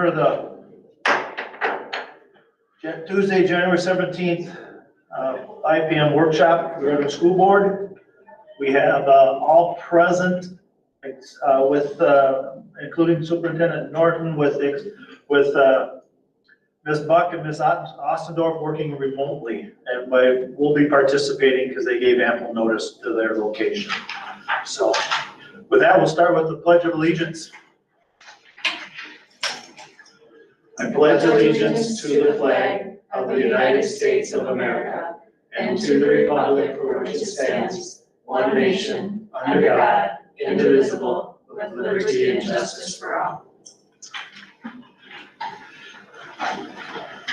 For the Tuesday, January 17th, 5 p.m. workshop, the Redwood School Board. We have all present, with including Superintendent Norton, with Ms. Buck and Ms. Ostendorf working remotely, and will be participating because they gave ample notice to their location. So with that, we'll start with the Pledge of Allegiance. I pledge allegiance to the flag of the United States of America and to the republic for which it stands, one nation, under God, indivisible, with liberty and justice for all.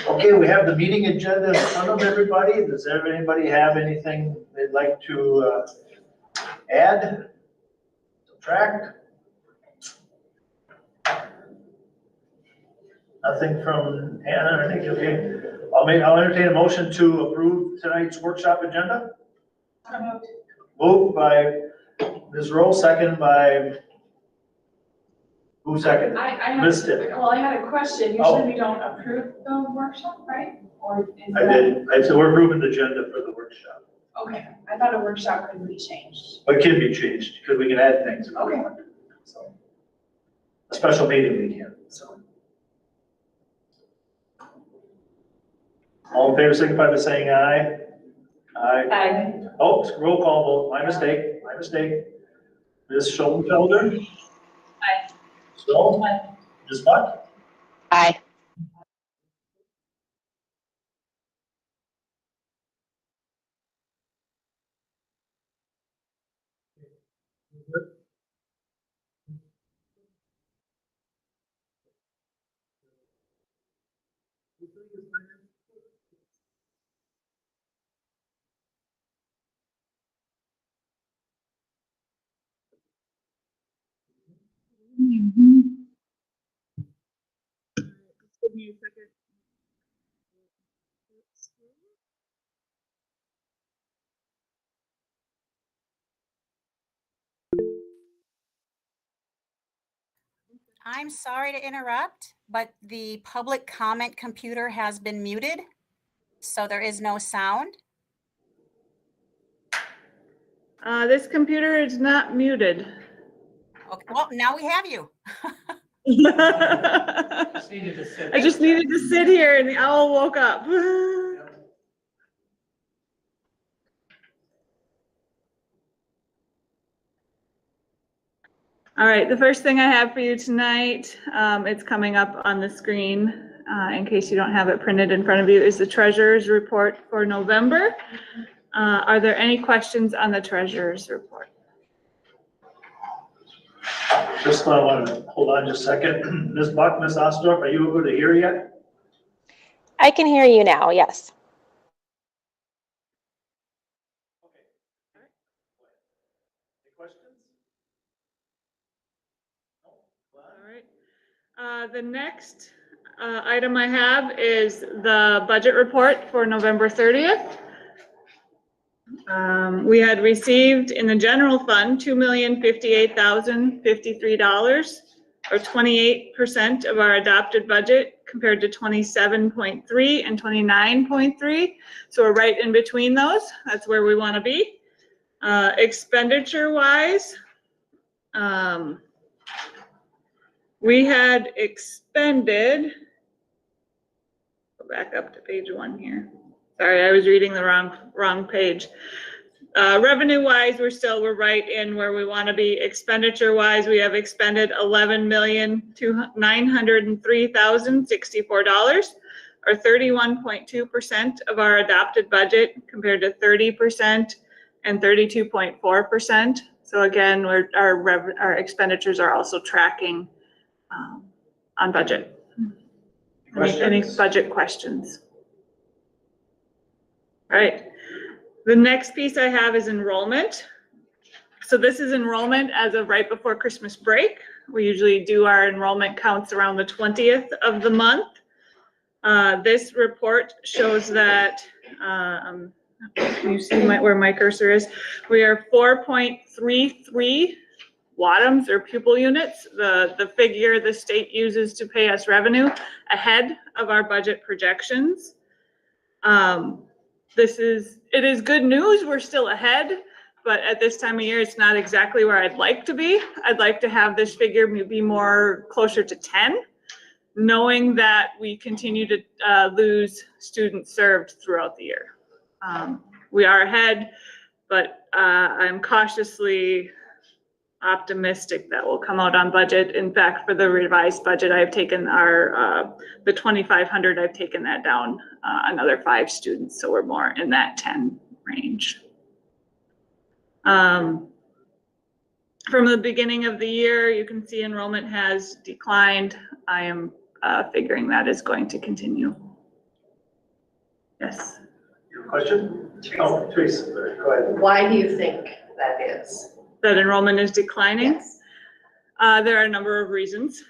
Okay, we have the meeting agenda in front of everybody. Does anybody have anything they'd like to add, subtract? Nothing from Hannah, I think, okay. I'll entertain a motion to approve tonight's workshop agenda. Moved by Ms. Rowe, second by, who seconded? I had a question. Usually we don't approve the workshop, right? Or is I did. I said we're approving the agenda for the workshop. Okay, I thought a workshop could be changed. But it can be changed because we can add things. If we want to. So a special meeting we can, so. All in favor, signify by saying aye. Aye. Aye. Oh, roll call vote, my mistake. Ms. Schoenfelder? Aye. Stoll? Ms. Buck? Aye. Give me a second. I'm sorry to interrupt, but the public comment computer has been muted, so there is no sound. This computer is not muted. Okay, well, now we have you. I just needed to sit here and the owl woke up. All right, the first thing I have for you tonight, it's coming up on the screen in case you don't have it printed in front of you, is the treasurer's report for November. Are there any questions on the treasurer's report? Just want to hold on just a second. Ms. Buck, Ms. Ostendorf, are you able to hear yet? I can hear you now, yes. Any questions? No? All right. The next item I have is the budget report for November 30th. We had received in the general fund $2,058,053, or 28% of our adopted budget, compared to 27.3 and 29.3. So we're right in between those. That's where we want to be. Expenditure wise, we had expended, go back up to page 1 here. Sorry, I was reading the wrong page. Revenue wise, we're right in where we want to be. Expenditure wise, we have expended $11,903,064, or 31.2% of our adopted budget, compared to 30% and 32.4%. So again, our expenditures are also tracking on budget. Any budget questions? All right. The next piece I have is enrollment. So this is enrollment as of right before Christmas break. We usually do our enrollment counts around the 20th of the month. This report shows that, can you see where my cursor is? We are 4.33 WADMs or pupil units, the figure the state uses to pay us revenue, ahead of our budget projections. It is good news, we're still ahead, but at this time of year, it's not exactly where I'd like to be. I'd like to have this figure be more closer to 10, knowing that we continue to lose students served throughout the year. We are ahead, but I'm cautiously optimistic that we'll come out on budget. In fact, for the revised budget, I've taken the 2,500, I've taken that down another 5 students, so we're more in that 10 range. From the beginning of the year, you can see enrollment has declined. I am figuring that is going to continue. Yes. Your question? Oh, Teresa, go ahead. Why do you think that is? That enrollment is declining? Yes. There are a number of reasons.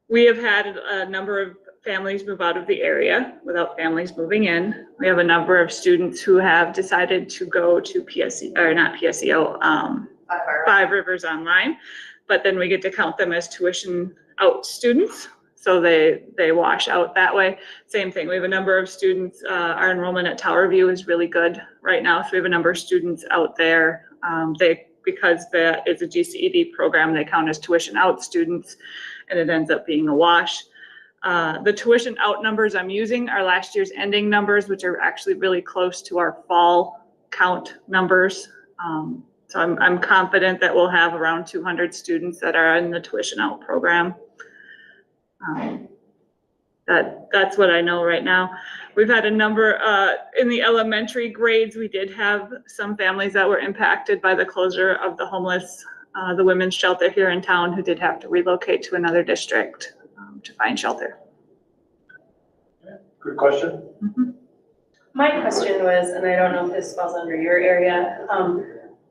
We have had a number of families move out of the area without families moving in. We have a number of students who have decided to go to PSE, or not PSEO, Five Rivers Online, but then we get to count them as tuition out students. So they wash out that way. Same thing, we have a number of students, our enrollment at Tower View is really good right now. So we have a number of students out there. Because it's a GCED program, they count as tuition out students, and it ends up being a wash. The tuition out numbers I'm using are last year's ending numbers, which are actually really close to our fall count numbers. So I'm confident that we'll have around 200 students that are in the tuition out program. That's what I know right now. We've had a number, in the elementary grades, we did have some families that were impacted by the closure of the homeless, the women's shelter here in town, who did have to relocate to another district to find shelter. Good question. Mm-hmm. My question was, and I don't know if this falls under your area,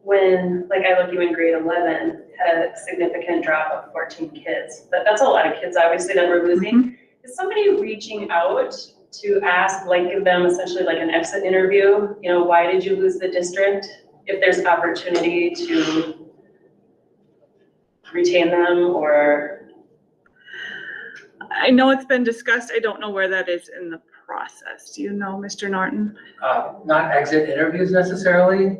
when, like, I look, you in grade 11, had a significant drop of 14 kids, but that's a lot of kids, obviously, that we're losing. Is somebody reaching out to ask, like, give them essentially like an exit interview? You know, why did you lose the district? If there's opportunity to retain them, or? I know it's been discussed. I don't know where that is in the process. Do you know, Mr. Norton? Not exit interviews necessarily.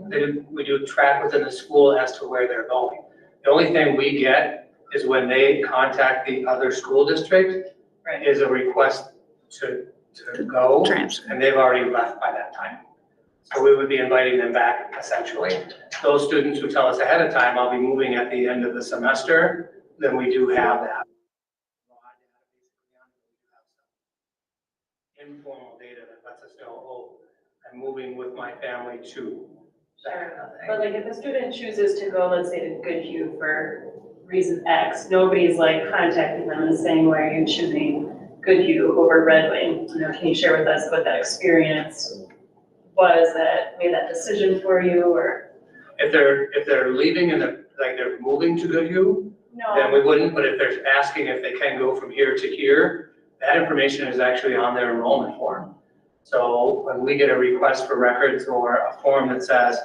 We do track within the school as to where they're going. The only thing we get is when they contact the other school district, Right. is a request to go, Transfer. and they've already left by that time. So we would be inviting them back essentially. Those students who tell us ahead of time, I'll be moving at the end of the semester, then we do have that. Informal data that lets us know, oh, I'm moving with my family to that kind of thing. But like, if a student chooses to go, let's say to Goodhue for reason X, nobody's like contacting them and saying, why are you choosing Goodhue over Red Wing? You know, can you share with us what that experience was that made that decision for you, or? If they're leaving and they're moving to Goodhue, then we wouldn't, but if they're asking if they can go from here to here, that information is actually on their enrollment form. So when we get a request for records or a form that says,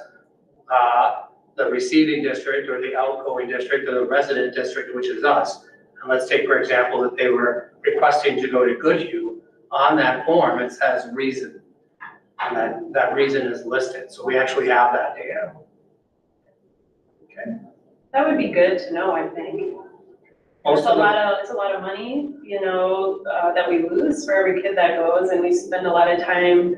the receiving district or the outgoing district or the resident district, which is us. And let's take, for example, that they were requesting to go to Goodhue. On that form, it says reason. And that reason is listed. So we actually have that data. Okay. That would be good to know, I think. It's a lot of money, you know, that we lose for every kid that goes, and we spend a lot of time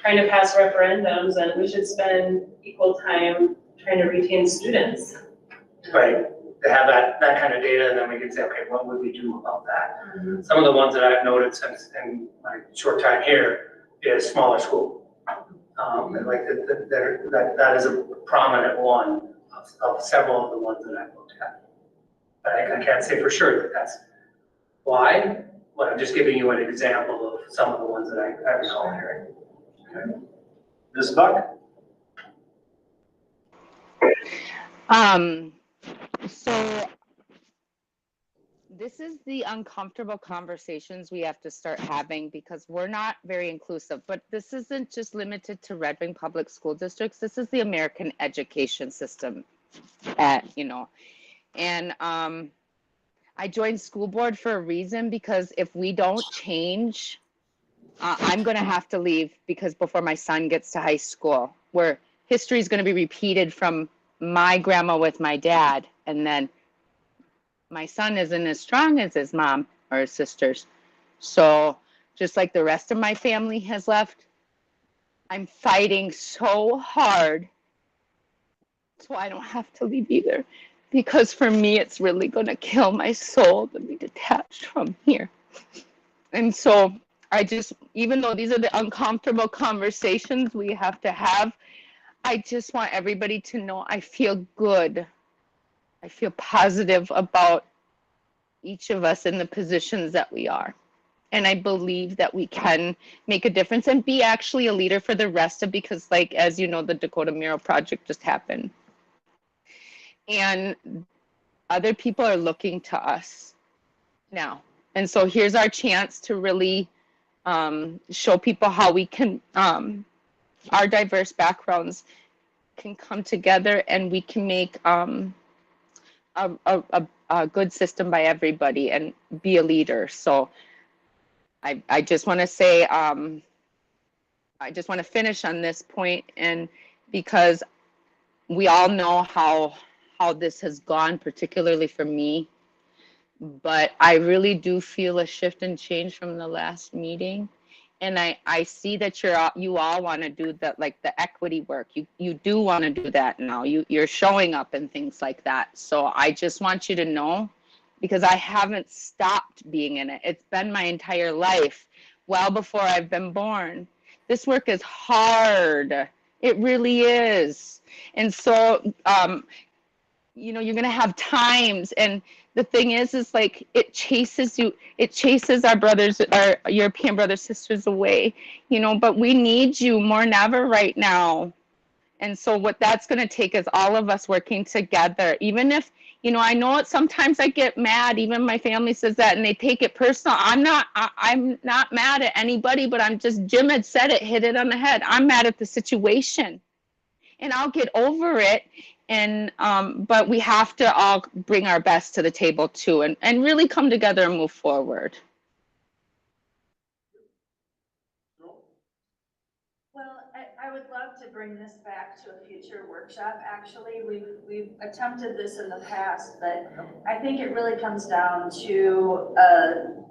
trying to pass referendums, and we should spend equal time trying to retain students. Right, to have that kind of data, and then we can say, okay, what would we do about that? Some of the ones that I've noted since in my short time here is smaller school. And like that is a prominent one of several of the ones that I've looked at. But I can't say for sure that that's why, but I'm just giving you an example of some of the ones that I recall hearing. Okay. Ms. Buck? So this is the uncomfortable conversations we have to start having because we're not very inclusive. But this isn't just limited to Red Wing Public School Districts. This is the American education system and I joined school board for a reason because if we don't change, I'm going to have to leave because before my son gets to high school, where history is going to be repeated from my grandma with my dad, and then my son isn't as strong as his mom or his sisters. So just like the rest of my family has left, I'm fighting so hard so I don't have to leave either. Because for me, it's really going to kill my soul to be detached from here. And so I just, even though these are the uncomfortable conversations we have to have, I just want everybody to know I feel good. I feel positive about each of us in the positions that we are. And I believe that we can make a difference and be actually a leader for the rest of, because like, as you know, the Dakota Mural Project just happened. And other people are looking to us now. And so here's our chance to really show people how we can, our diverse backgrounds can come together and we can make a good system by everybody and be a leader. So I just want to say, I just want to finish on this point, and because we all know how this has gone, particularly for me, but I really do feel a shift and change from the last meeting. And I see that you all want to do that, like the equity work. You do want to do that now. You're showing up and things like that. So I just want you to know, because I haven't stopped being in it. It's been my entire life, well before I've been born. This work is hard. It really is. And so, you're going to have times, and the thing is like, it chases you, it chases our brothers, our European brothers, sisters away, but we need you more than ever right now. And so what that's going to take is all of us working together, even if, I know sometimes I get mad, even my family says that and they take it personal. I'm not mad at anybody, but Jim had said it, hit it on the head. I'm mad at the situation, and I'll get over it. And but we have to all bring our best to the table too, and really come together and move forward. Well, I would love to bring this back to a future workshop. Actually, we've attempted this in the past, but I think it really comes down to a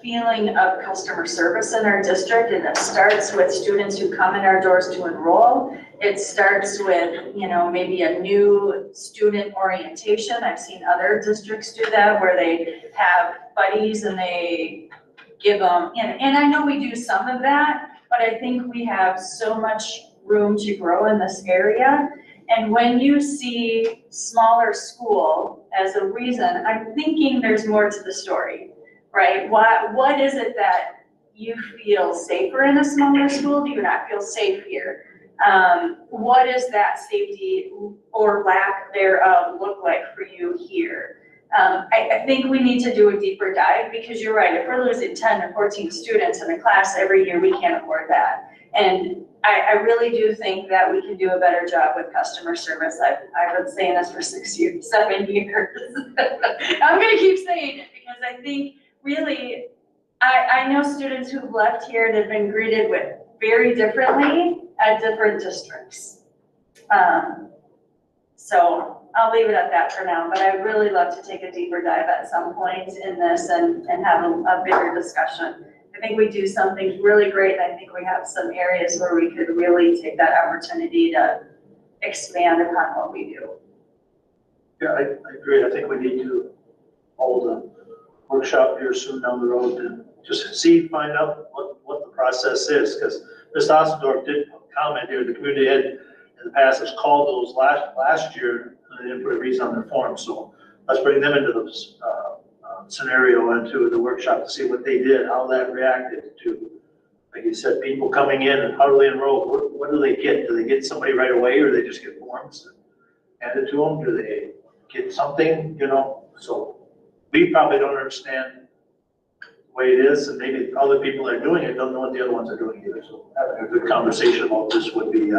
feeling of customer service in our district, and it starts with students who come in our doors to enroll. It starts with, maybe a new student orientation. I've seen other districts do that, where they have buddies and they give them, and I know we do some of that, but I think we have so much room to grow in this area. And when you see smaller school as a reason, I'm thinking there's more to the story, right? What is it that you feel safer in a smaller school? Do you not feel safe here? What does that safety or lack thereof look like for you here? I think we need to do a deeper dive, because you're right, if we're losing 10 or 14 students in a class every year, we can't afford that. And I really do think that we can do a better job with customer service. I've been saying this for 7 years. I'm gonna keep saying it, because I think really, I know students who've left here that have been greeted with very differently at different districts. So I'll leave it at that for now, but I'd really love to take a deeper dive at some point in this and have a bigger discussion. I think we do something really great, and I think we have some areas where we could really take that opportunity to expand upon what we do. Yeah, I agree. I think we need to hold a workshop here soon down the road and just find out what the process is, because Ms. Ossendorf did comment here, the community head in the past has called those last year, and they didn't put a reason on their form. So let's bring them into the scenario, into the workshop, to see what they did, how that reacted to, like you said, people coming in and how do they enroll? What do they get? Do they get somebody right away, or do they just get forms handed to them? Do they get something, So we probably don't understand the way it is, and maybe other people that are doing it don't know what the other ones are doing either. So having a good conversation about this would be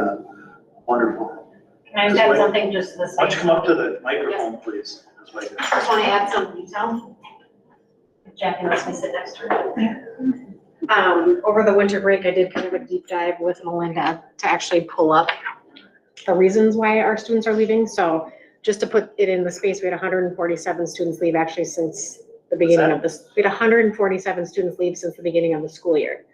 wonderful. Can I add something just to the Why don't you same? come up to the microphone, please? This way. I just want to add some detail. If Jackie lets me sit next to her. Over the winter break, I did kind of a deep dive with Melinda to actually pull up the reasons why our students are leaving. So just to put it in the space, we had 147 students leave actually since the beginning of this. We had 147 students leave since the beginning of the school year.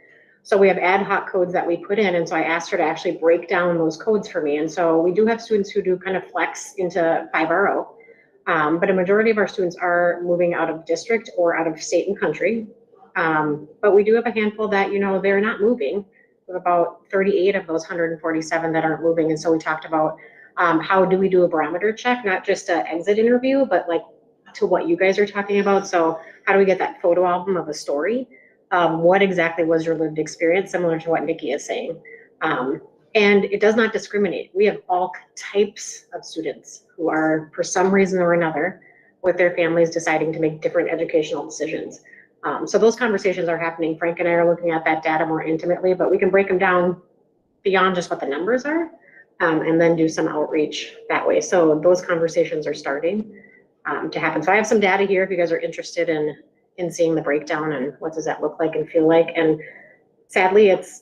So we have ad hoc codes that we put in, and so I asked her to actually break down those codes for me. And so we do have students who do kind of flex into 5RO, but a majority of our students are moving out of district or out of state and country. But we do have a handful that, you know, they're not moving. We have about 38 of those 147 that aren't moving. And so we talked about how do we do a barometer check, not just an exit interview, but like to what you guys are talking about. So how do we get that photo album of a story? What exactly was your lived experience, similar to what Nikki is saying? And it does not discriminate. We have all types of students who are, for some reason or another, with their families deciding to make different educational decisions. So those conversations are happening. Frank and I are looking at that data more intimately, but we can break them down beyond just what the numbers are, and then do some outreach that way. So those conversations are starting to happen. So I have some data here if you guys are interested in seeing the breakdown and what does that look like and feel like. And sadly, it's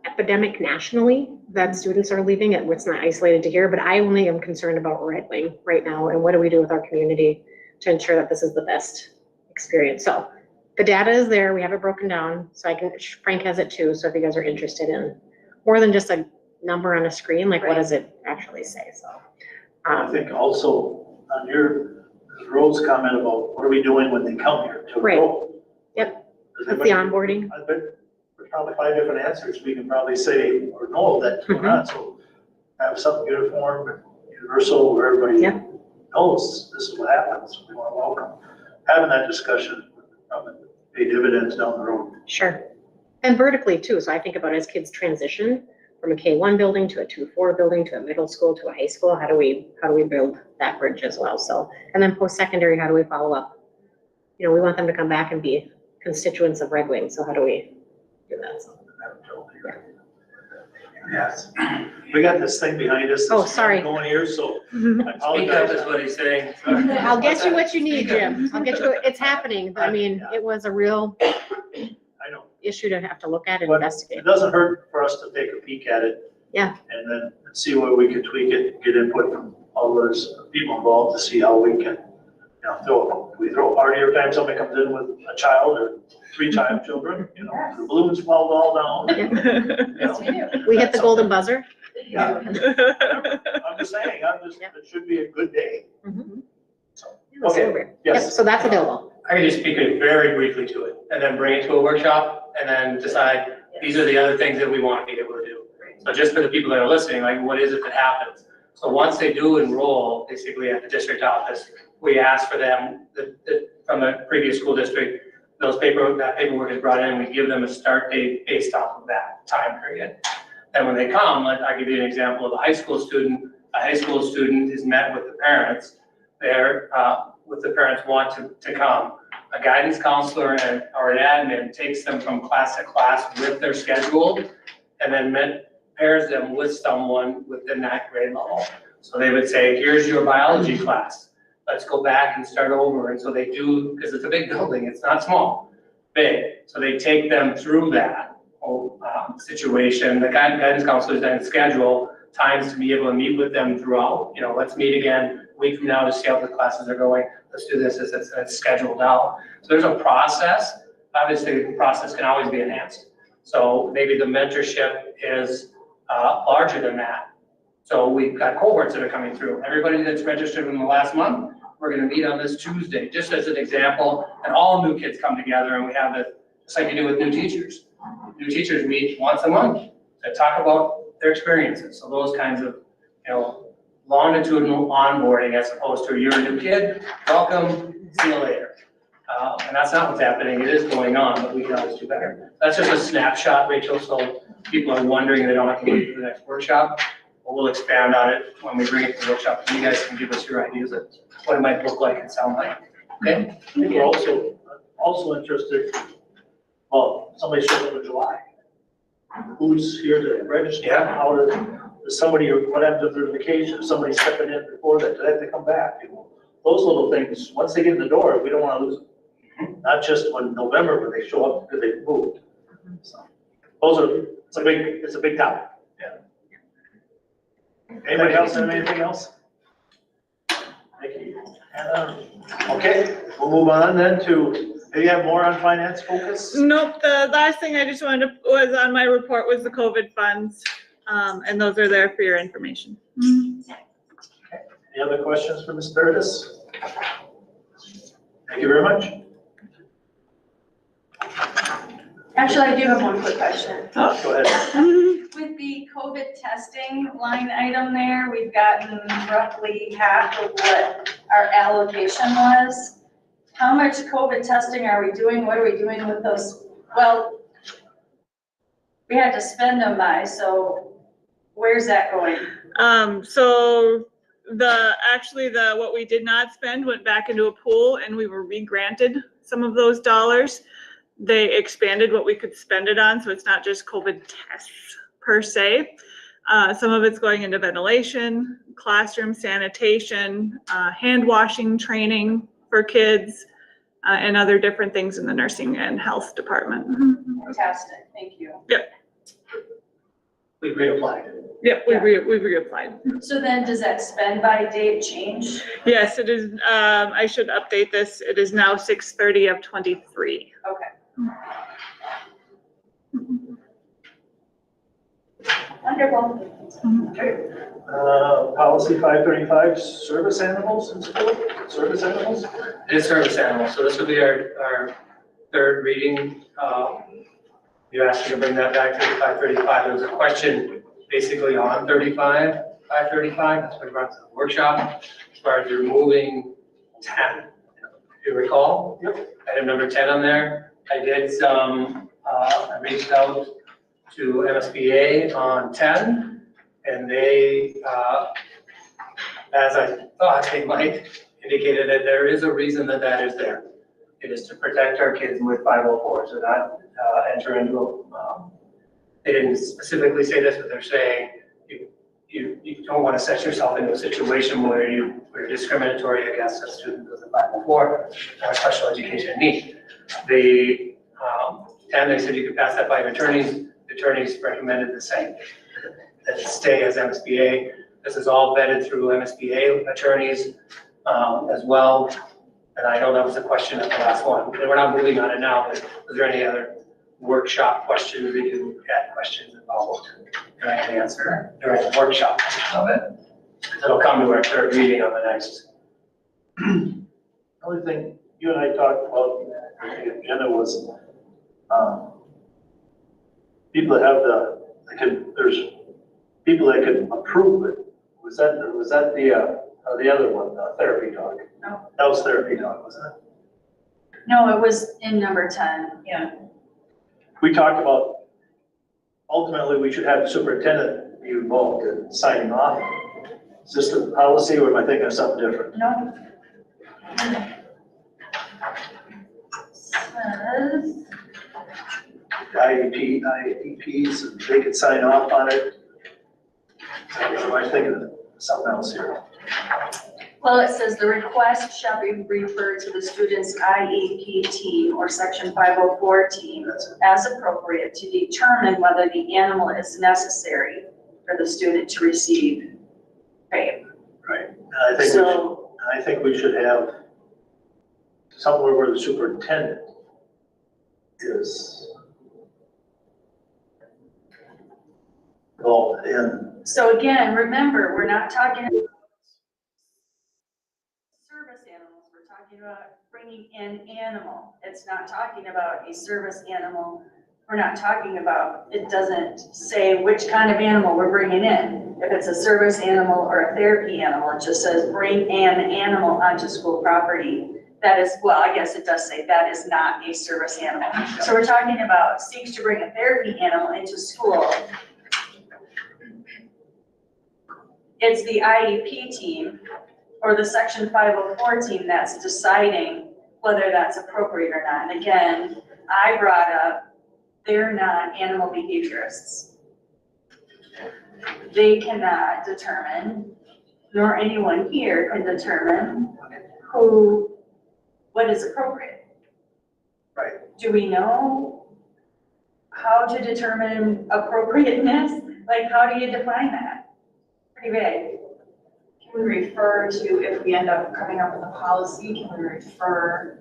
epidemic nationally that students are leaving. It's not isolated to here, but I only am concerned about Red Wing right now. And what do we do with our community to ensure that this is the best experience? So the data is there. We have it broken down. So Frank has it too. So if you guys are interested in more than just a number on a screen, like what does it actually say? So I think also on your Rose comment about what are we doing when they come here to Right. enroll? Yep. Does That's the anybody- onboarding. I bet there's probably 5 different answers. We can probably say or no that's going on. So have something uniform, universal, where everybody Yep. knows this is what happens. We want to welcome. Having that discussion probably pay dividends down the road. Sure. And vertically too. So I think about as kids transition from a K-1 building to a 2-4 building to a middle school to a high school, how do we build that bridge as well? So, and then post-secondary, how do we follow up? You know, we want them to come back and be constituents of Red Wing. So how do we do that? So, Yes. We got this thing behind us. Oh, that's sorry. Going here, so I Speak up apologize. is what he's saying. I'll get you what you need, Jim. I'll get you, it's happening. I mean, it was a real I know. issue to have to look at and But investigate. it doesn't hurt for us to take a peek at it. Yeah. And then see where we can tweak it, get input from all those people involved to see how we can, you know, we throw a party every time somebody comes in with a child or 3 children, you know, the balloons fall all down. You know, We hit the golden buzzer. Yeah. I'm just saying, it should be a good day. Mhm. So, Okay. okay, Yep, yes. so that's available. I can just speak very briefly to it and then bring it to a workshop and then decide, these are the other things that we want to be able to do. So just for the people that are listening, like what is it that happens? So once they do enroll, basically at the district office, we ask for them, from the previous school district, that paperwork is brought in, we give them a start date based off of that time period. And when they come, I'll give you an example of a high school student. A high school student is met with the parents. With the parents want to come. A guidance counselor or an admin takes them from class to class with their schedule and then pairs them with someone within that grade level. So they would say, here's your biology class. Let's go back and start over. And so they do, because it's a big building, it's not small, big. So they take them through that whole situation. The guidance counselors then schedule times to be able to meet with them throughout. You know, let's meet again a week from now to see how the classes are going. Let's do this, it's scheduled out. So there's a process. Obviously, the process can always be enhanced. So maybe the mentorship is larger than that. So we've got cohorts that are coming through. Everybody that's registered in the last month, we're gonna meet on this Tuesday, just as an example. And all new kids come together and we have this, just like you do with new teachers. New teachers meet once a month to talk about their experiences. So those kinds of, you know, longitudinal onboarding as opposed to you're a new kid, welcome, see you later. And that's not what's happening. It is going on, but we can always do better. That's just a snapshot, Rachel, so people are wondering, they don't have to wait for the next workshop. But we'll expand on it when we bring it to the workshop, and you guys can give us your ideas of what it might look like and sound like. Okay? I think we're also interested, well, somebody shows up in July. Who's here to register? Yeah. How does somebody, what happens if there's a vacation, if somebody's stepping in before that, do they have to come back? Those little things, once they get in the door, we don't want to lose them. Not just when November, when they show up because they moved. So, those are, it's a big topic. Yeah. Anybody else have anything else? Thank you. Okay, we'll move on then to, do you have more on finance focus? Nope, the last thing I just wanted to, was on my report was the COVID funds. And those are there for your information. Any other questions for Ms. Paradis? Thank you very much. Actually, I do have one quick question. Go ahead. With the COVID testing line item there, we've gotten roughly half of what our allocation was. How much COVID testing are we doing? What are we doing with those? Well, we had to spend them by, so where's that going? So what we did not spend went back into a pool and we were re-granted some of those dollars. They expanded what we could spend it on, so it's not just COVID tests per se. Some of it's going into ventilation, classroom sanitation, hand washing training for kids, and other different things in the nursing and health department. Fantastic, thank you. We reapplied. Yep, we reapplied. So then does that spend by date change? Yes, it is, I should update this. It is now 6/30 of 23. Okay. Wonderful. Okay. Policy 535, service animals in school, service animals? It is service animals, so this will be our third reading. You asked me to bring that back to the 535. There was a question basically on 535. That's what we brought to the workshop, as far as removing 10. If you recall? Yep. Item number 10 on there. I did some, I reached out to MSBA on 10, and they, as I thought they might, indicated that there is a reason that that is there. It is to protect our kids with 504, so not enter into they didn't specifically say this, but they're saying you don't want to set yourself into a situation where you're discriminatory against a student with a 504 or a special education need. The 10, they said you could pass that by attorneys. The attorneys recommended the same, that it stay as MSBA. This is all vetted through MSBA attorneys as well. And I know that was a question at the last one. And we're not moving on it now, but was there any other workshop questions that you had questions involved? And I can answer during the workshop of it. It'll come to our third reading on the next. The only thing you and I talked about, I think Jenna, was people that have there's people that can approve it. Was that the other one, therapy dog? No. That was therapy dog, wasn't it? No, it was in number 10, yeah. We talked about, ultimately, we should have the superintendent be involved in signing off. Is this the policy, or am I thinking of something different? No. Says, IEPs, they could sign off on it. Am I thinking of something else here? well, it says the request shall be referred to the student's IEP team or section 504 team as appropriate to determine whether the animal is necessary for the student to receive FAPE. Right, and I think we should have somewhere where the superintendent is involved in. So again, remember, we're not talking about service animals, we're talking about bringing in animal. It's not talking about a service animal. We're not talking about, it doesn't say which kind of animal we're bringing in. If it's a service animal or a therapy animal, it just says bring an animal onto school property. That is, well, I guess it does say that is not a service animal. So we're talking about seeks to bring a therapy animal into school. It's the IEP team or the section 504 team that's deciding whether that's appropriate or not. And again, I brought up, they're not animal behaviorists. They cannot determine, nor anyone here can determine what is appropriate. Right. Do we know how to determine appropriateness? Like, how do you define that? Pretty vague. Can we refer to, if we end up coming up with a policy, can we refer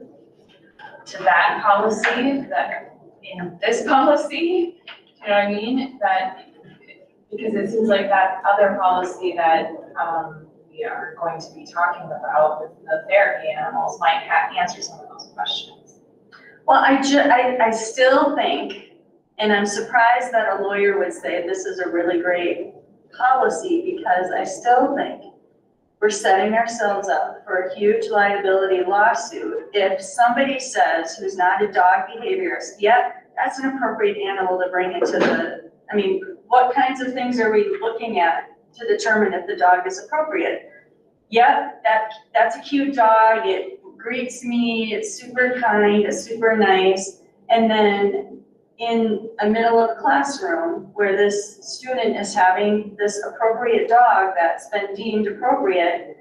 to that policy, that in this policy? You know what I mean? That, because it seems like that other policy that we are going to be talking about with the therapy animals might answer some of those questions. Well, I still think, and I'm surprised that a lawyer would say this is a really great policy, because I still think we're setting ourselves up for a huge liability lawsuit if somebody says, who's not a dog behaviorist, yep, that's an appropriate animal to bring into the, I mean, what kinds of things are we looking at to determine if the dog is appropriate? Yep, that's a cute dog, it greets me, it's super kind, it's super nice. And then in a middle of a classroom where this student is having this appropriate dog that's been deemed appropriate,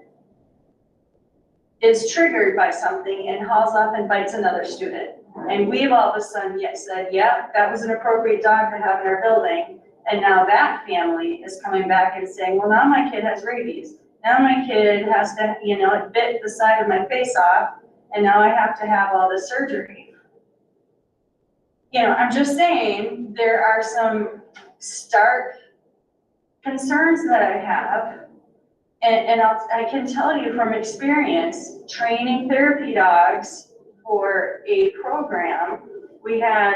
is triggered by something and hauls off and bites another student. And we've all of a sudden said, yeah, that was an appropriate dog to have in our building. And now that family is coming back and saying, well, now my kid has rabies. Now my kid has to, it bit the side of my face off, and now I have to have all this surgery. I'm just saying, there are some stark concerns that I have. And I can tell you from experience, training therapy dogs for a program, we had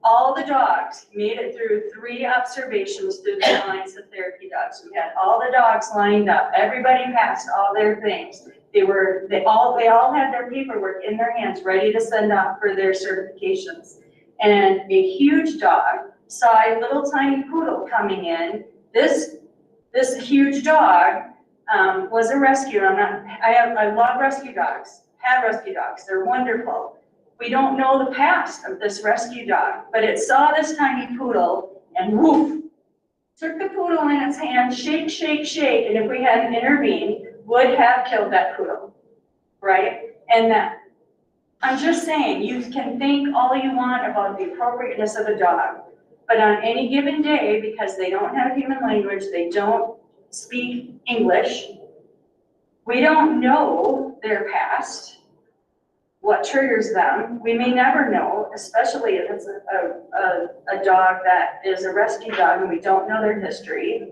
all the dogs made it through 3 observations through the Alliance of Therapy Dogs. We had all the dogs lined up. Everybody passed all their things. They all had their paperwork in their hands, ready to send off for their certifications. And a huge dog saw a little tiny poodle coming in. This huge dog was a rescue. I love rescue dogs, have rescue dogs. They're wonderful. We don't know the past of this rescue dog, but it saw this tiny poodle and woof, took the poodle in its hand, shake, shake, shake, and if we hadn't intervened, would have killed that poodle, right? And I'm just saying, you can think all you want about the appropriateness of a dog, but on any given day, because they don't have human language, they don't speak English, we don't know their past, what triggers them. We may never know, especially if it's a dog that is a rescue dog and we don't know their history.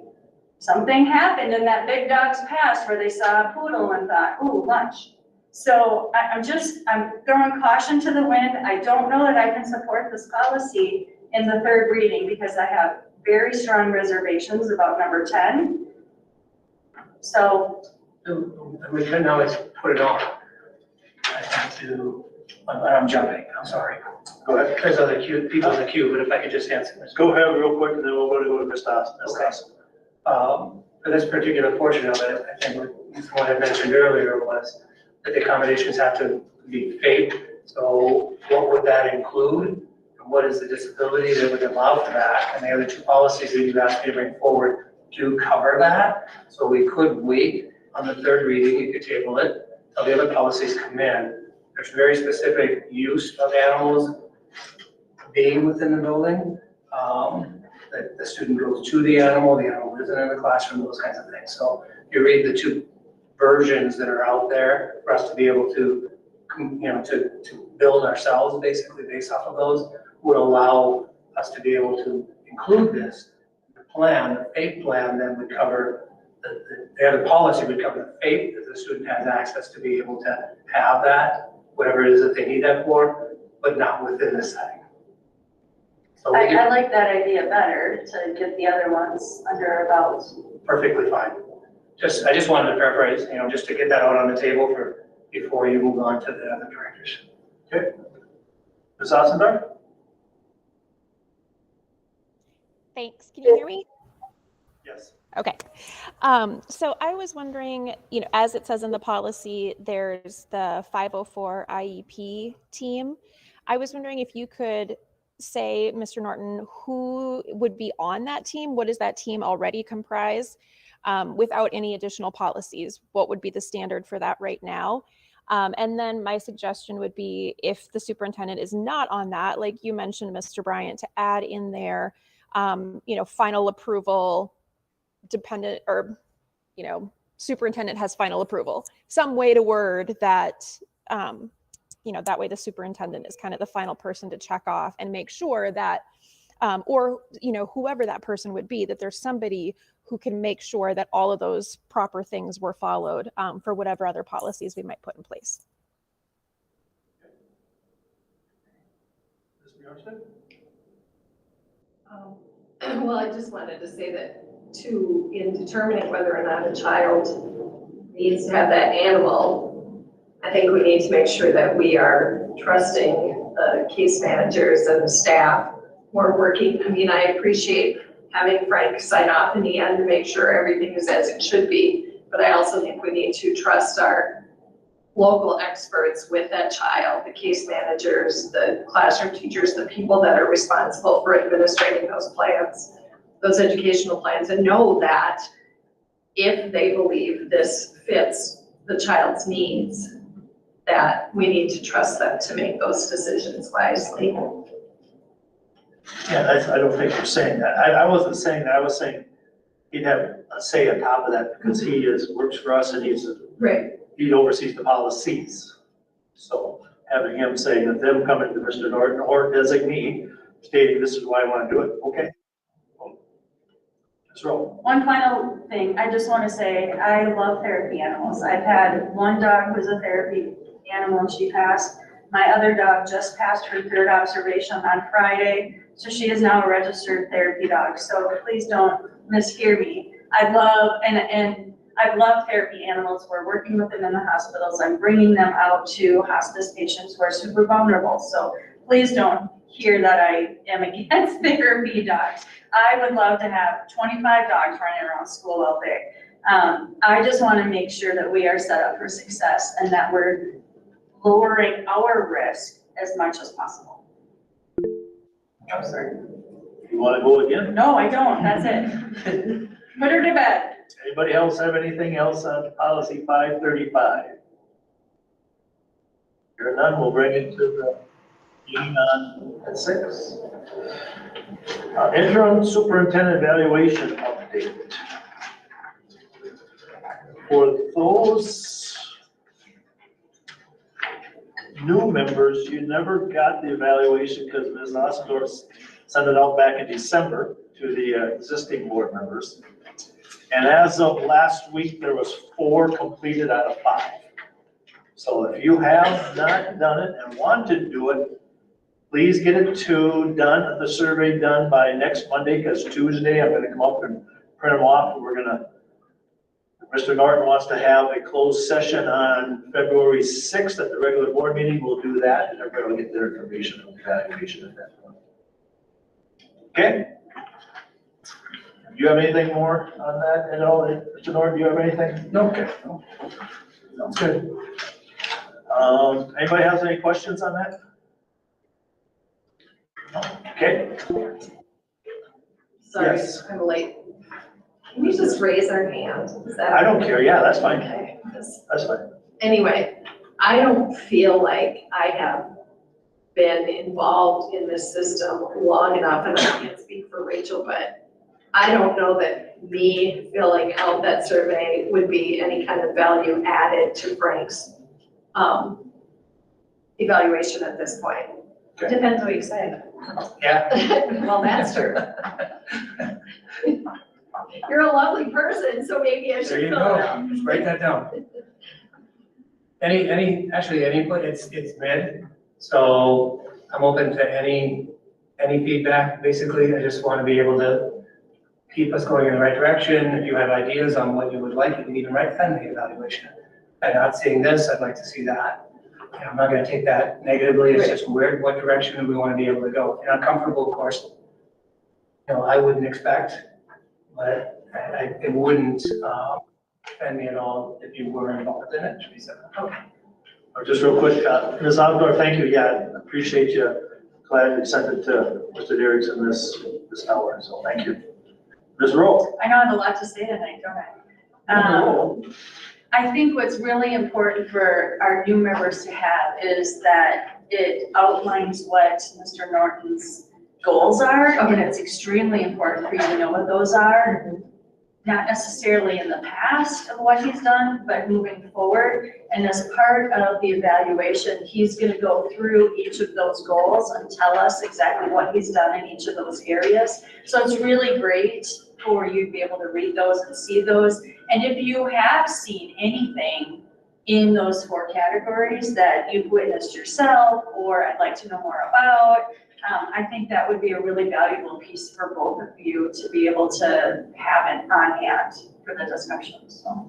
Something happened in that big dog's past where they saw a poodle and thought, ooh, lunch. So I'm throwing caution to the wind. I don't know that I can support this policy in the 3rd reading because I have very strong reservations about number 10. So. We can now put it on. I'm jumping, I'm sorry. Go ahead. There's other people in the queue, but if I could just answer this. Go ahead real quick, and then we'll go to Ms. Dawson. Okay. For this particular portion of it, I think what I mentioned earlier was that the accommodations have to be FAPE. So what would that include? And what is the disability that would allow for that? And the other 2 policies that you asked me to bring forward do cover that. So we could wait on the 3rd reading, you could table it till the other policies come in. There's very specific use of animals being within the building. The student goes to the animal isn't in the classroom, those kinds of things. So if you read the 2 versions that are out there for us to be able to, to build ourselves basically based off of those, would allow us to be able to include this. The plan, the FAPE plan, then would cover the other policy would cover the FAPE, that the student has access to be able to have that, whatever it is that they need that for, but not within the setting. So I like that idea better, to get the other ones under our belt. perfectly fine. I just wanted to paraphrase, just to get that out on the table before you move on to the other directors. Okay. Ms. Ostenberg? Thanks. Can you hear me? Yes. Okay. So I was wondering, as it says in the policy, there's the 504 IEP team. I was wondering if you could say, Mr. Norton, who would be on that team? What does that team already comprise? Without any additional policies, what would be the standard for that right now? And then my suggestion would be, if the superintendent is not on that, like you mentioned, Mr. Bryant, to add in there, final approval dependent, or, superintendent has final approval, some way to word that, that way the superintendent is kind of the final person to check off and make sure that, or, whoever that person would be, that there's somebody who can make sure that all of those proper things were followed, for whatever other policies we might put in place. Ms. Bjornsted? Well, I just wanted to say that in determining whether or not a child needs to have that animal, I think we need to make sure that we are trusting the case managers and the staff who are working. I mean, I appreciate having Frank sign off in the end to make sure everything is as it should be, but I also think we need to trust our local experts with that child, the case managers, the classroom teachers, the people that are responsible for administrating those plans, those educational plans, and know that if they believe this fits the child's needs, that we need to trust them to make those decisions wisely. Yeah, I don't think you're saying that. I wasn't saying that. I was saying he'd have a say on top of that because he works for us and Right. he oversees the policies. So having him saying that them coming to Mr. Norton or designee stating this is why I want to do it, okay. Let's roll. One final thing, I just want to say, I love therapy animals. I've had one dog who's a therapy animal and she passed. My other dog just passed her third observation on Friday, so she is now a registered therapy dog. So please don't mishear me. I've loved therapy animals. We're working with them in the hospitals. I'm bringing them out to hospice patients who are super vulnerable. So please don't hear that I am against therapy dogs. I would love to have 25 dogs running around school all day. I just want to make sure that we are set up for success and that we're lowering our risk as much as possible. I'm sorry. You want to go again? No, I don't. That's it. Put her to bed. Anybody else have anything else on policy 535? Hearing none, we'll bring it to the meeting on at 6. Interim superintendent evaluation update. For those new members, you never got the evaluation because Ms. Osendorf sent it out back in December to the existing board members. And as of last week, there was 4 completed out of 5. So if you have not done it and want to do it, please get it the survey done by next Monday, because Tuesday I'm gonna come up and print them off, and we're gonna, Mr. Norton wants to have a closed session on February 6th at the regular board meeting. We'll do that, and everybody will get their information on the evaluation at that point. Okay? Do you have anything more on that at all? Mr. Norton, do you have anything? No, okay. Sounds good. Anybody has any questions on that? Okay. Sorry, Yes. I'm late. Can we just raise our hand? Is that I don't care. Yeah, that's fine. okay? 'Cause That's fine. anyway, I don't feel like I have been involved in this system long enough, and I can't speak for Rachel, but I don't know that me filling out that survey would be any kind of value added to Frank's evaluation at this point. Depends what you say. Yeah. Well, that's true. You're a lovely person, so maybe I There should you fill it go. out. Just write that down. Actually, it's mid, so I'm open to any feedback. Basically, I just want to be able to keep us going in the right direction. If you have ideas on what you would like, you can even write that in the evaluation. I'm not seeing this, I'd like to see that. And I'm not gonna take that negatively, it's just what direction do we want to be able to go. And I'm comfortable, of course. I wouldn't expect, but it wouldn't offend me at all if you were involved in it, Teresa. Just real quick, Ms. Outdoor, thank you. Yeah, appreciate you. Glad you sent it to Mr. Derrickson this hour, so thank you. Ms. Rowe. I know I have a lot to say tonight, don't I? I think what's really important for our new members to have is that it outlines what Mr. Norton's goals are, and it's extremely important for you to know what those are. Not necessarily in the past of what he's done, but moving forward. And as part of the evaluation, he's gonna go through each of those goals and tell us exactly what he's done in each of those areas. So it's really great for you to be able to read those and see those. And if you have seen anything in those 4 categories that you've witnessed yourself, or I'd like to know more about, I think that would be a really valuable piece for both of you to be able to have it on hand for the discussion, so.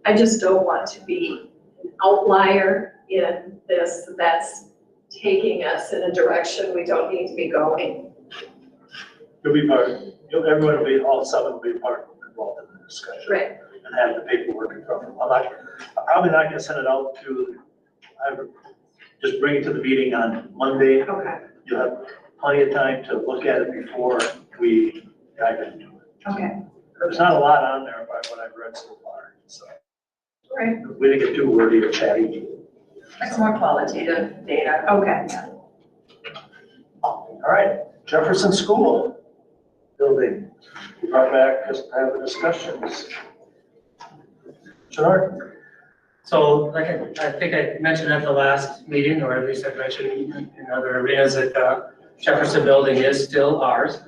I just don't want to be an outlier in this that's taking us in a direction we don't need to be going. You'll be part, everyone will be, all 7 will be involved in the discussion. Right. And have the paperwork in front of them. I'm probably not gonna send it out to, just bring it to the meeting on Monday. Okay. You'll have plenty of time to look at it before we dive into it. Okay. There's not a lot on there by what I've read so far, so. Right. We didn't get too wordy or chatty. It's more qualitative data. Okay. All right, Jefferson School building, we brought back just to have the discussions. Sure. So like I think I mentioned at the last meeting, or at least I've mentioned in other arenas, that Jefferson building is still ours.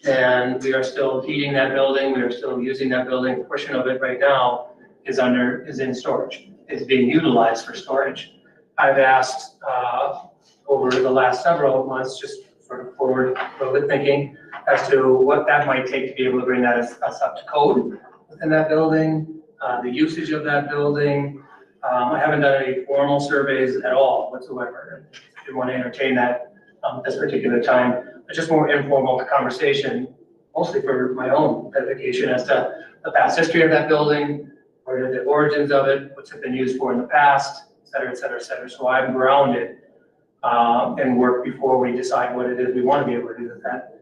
And we are still heating that building, we are still using that building. A portion of it right now is in storage, is being utilized for storage. I've asked over the last several months, just sort of forward thinking as to what that might take to be able to bring that us up to code within that building, the usage of that building. I haven't done any formal surveys at all whatsoever. I didn't want to entertain that at this particular time, but just more informal conversation, mostly for my own edification as to the past history of that building, what are the origins of it, what's it been used for in the past, et cetera, et cetera, et cetera. So I'm grounded and work before we decide what it is we want to be able to do with that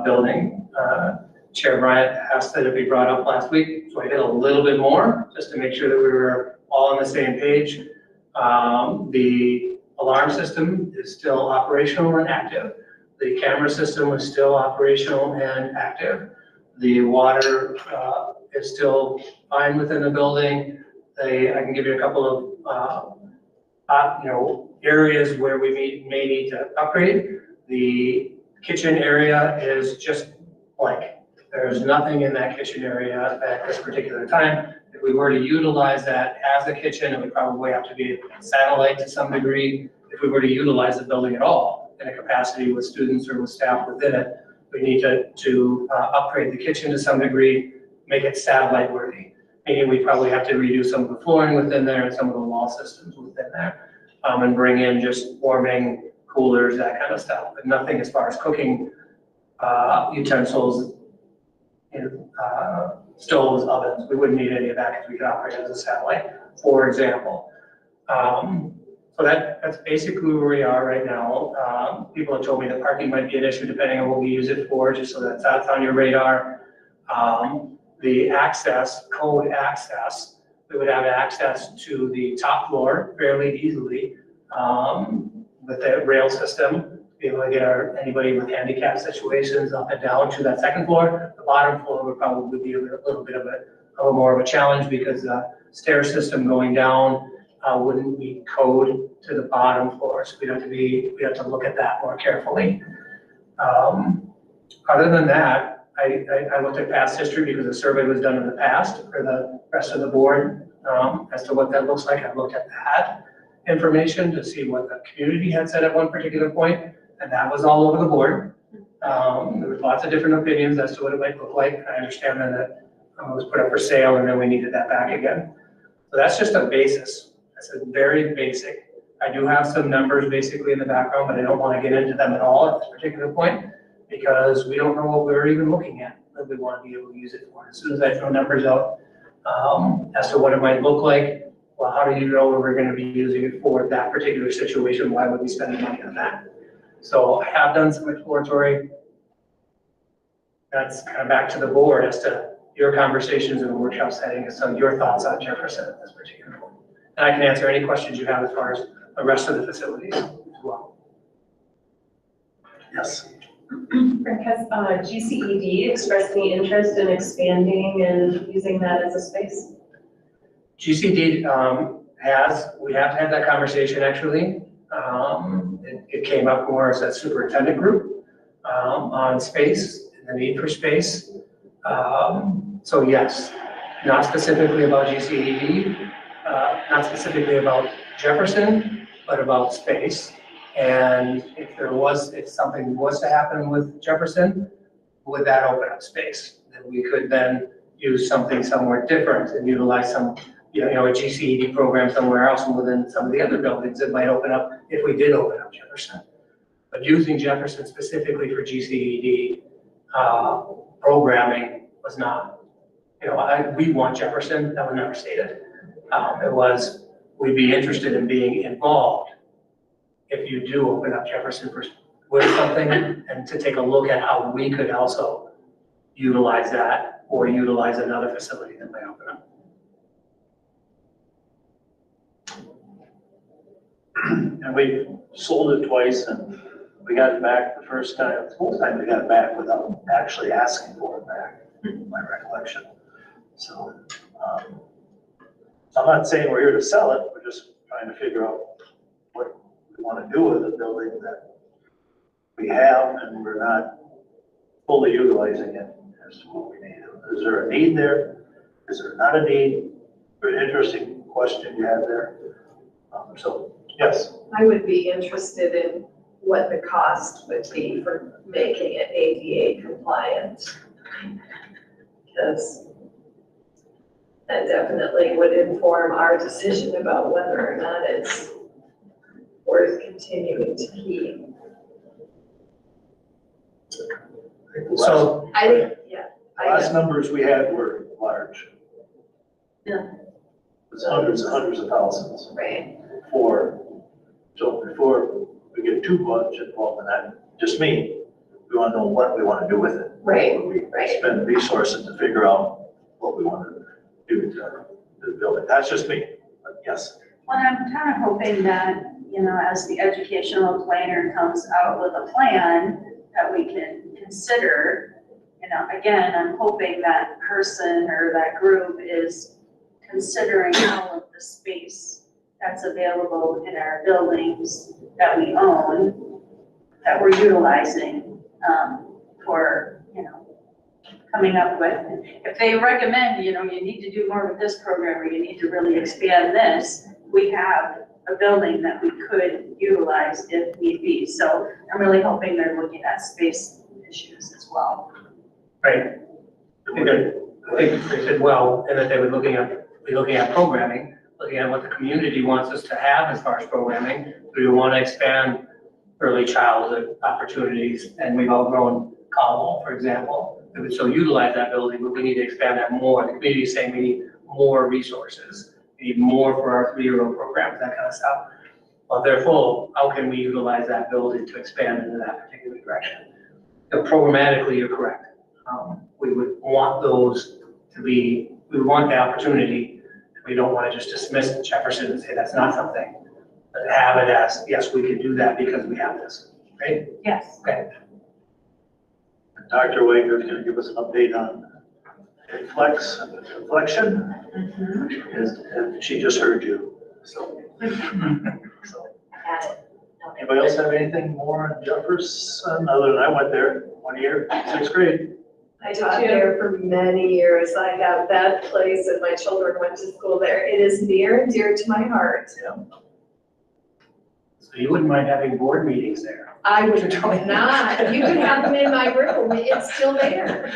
building. Chair Bryant asked that it be brought up last week, so I did a little bit more just to make sure that we were all on the same page. The alarm system is still operational and active. The camera system is still operational and active. The water is still fine within the building. I can give you a couple of areas where we may need to upgrade. The kitchen area is just blank. There's nothing in that kitchen area at this particular time. If we were to utilize that as a kitchen, it would probably have to be a satellite to some degree. If we were to utilize the building at all in a capacity with students or with staff within it, we need to upgrade the kitchen to some degree, make it satellite worthy. Meaning we probably have to redo some of the flooring within there and some of the wall systems within there, and bring in just warming, coolers, that kind of stuff, but nothing as far as cooking utensils, stoves, ovens. We wouldn't need any of that because we could operate as a satellite, for example. So that's basically where we are right now. People have told me that parking might be an issue depending on what we use it for, just so that's on your radar. The access, code access, we would have access to the top floor fairly easily with the rail system. Be able to get anybody with handicap situations up and down to that second floor. The bottom floor would probably be a little bit of a more of a challenge because the stair system going down wouldn't meet code to the bottom floor. So we'd have to look at that more carefully. Other than that, I looked at past history because a survey was done in the past for the rest of the board as to what that looks like. I looked at that information to see what the community had said at one particular point. And that was all over the board. There was lots of different opinions as to what it might look like. I understand that it was put up for sale and then we needed that back again. So that's just a basis. That's a very basic. I do have some numbers basically in the background, but I don't want to get into them at all at this particular point because we don't know what we're even looking at. that we want to be able to use it for. As soon as I throw numbers out, as to what it might look like, well, how do you know we're gonna be using it for that particular situation? Why would we spend money on that? So I have done some exploratory. That's kind of back to the board as to your conversations in the workshop setting, and so your thoughts on Jefferson at this particular point. And I can answer any questions you have as far as the rest of the facilities as well. Yes. Frank, has GCED expressed any interest in expanding and using that as a space? GCD we have had that conversation actually. It came up more as a superintendent group on space, and the need for space. So yes, not specifically about GCED, not specifically about Jefferson, but about space. And if something was to happen with Jefferson, would that open up space? Then we could then use something somewhere different and utilize some, a GCED program somewhere else and within some of the other buildings that might open up if we did open up Jefferson. But using Jefferson specifically for GCED programming was not, we want Jefferson, that was never stated. It was, we'd be interested in being involved if you do open up Jefferson with something, and to take a look at how we could also utilize that or utilize another facility that might open up. And we sold it twice and we got it back the first time. Both times we got it back without actually asking for it back, my recollection. So, I'm not saying we're here to sell it, we're just trying to figure out what we want to do with the building that we have and we're not fully utilizing it as to what we need. Is there a need there? Is there not a need? Very interesting question you had there. So, yes. I would be interested in what the cost would be for making it ADA compliant. Because that definitely would inform our decision about whether or not it's worth continuing to keep. So I think, yeah. Last numbers we had were large. Yeah. It's hundreds of thousands Right. so before we get too much involved in that, just me, we want to know what we want to do with it. Right, We right. spend resources to figure out what we want to do to the building. That's just me, but yes. Well, I'm kind of hoping that, as the educational planner comes out with a plan that we can consider, again, I'm hoping that person or that group is considering all of the space that's available in our buildings that we own, that we're utilizing for, coming up with. If they recommend, you need to do more with this program, or you need to really expand this, we have a building that we could utilize if need be. So I'm really hoping they're looking at space issues as well. right, I think they said well, and that they would be looking at programming, looking at what the community wants us to have as far as programming. Do we want to expand early childhood opportunities? And we've outgrown Caldwell, for example. We would still utilize that building, but we need to expand that more. The community is saying we need more resources. We need more for our 3-year-old programs, that kind of stuff. Well, they're full. How can we utilize that building to expand into that particular direction? Programmatically, you're correct. We would want those to be, we want the opportunity. We don't want to just dismiss Jefferson and say that's not something, but have it as, yes, we can do that because we have this, right? Yes. Okay. Dr. Wagner is going to give us an update on reflection. And she just heard you, so. Anybody else have anything more on Jefferson, other than I went there 1 year, 6th grade? I taught there for many years. I have that place and my children went to school there. It is near and dear to my heart. So you wouldn't mind having board meetings there? I would not. You could have them in my room. It's still there.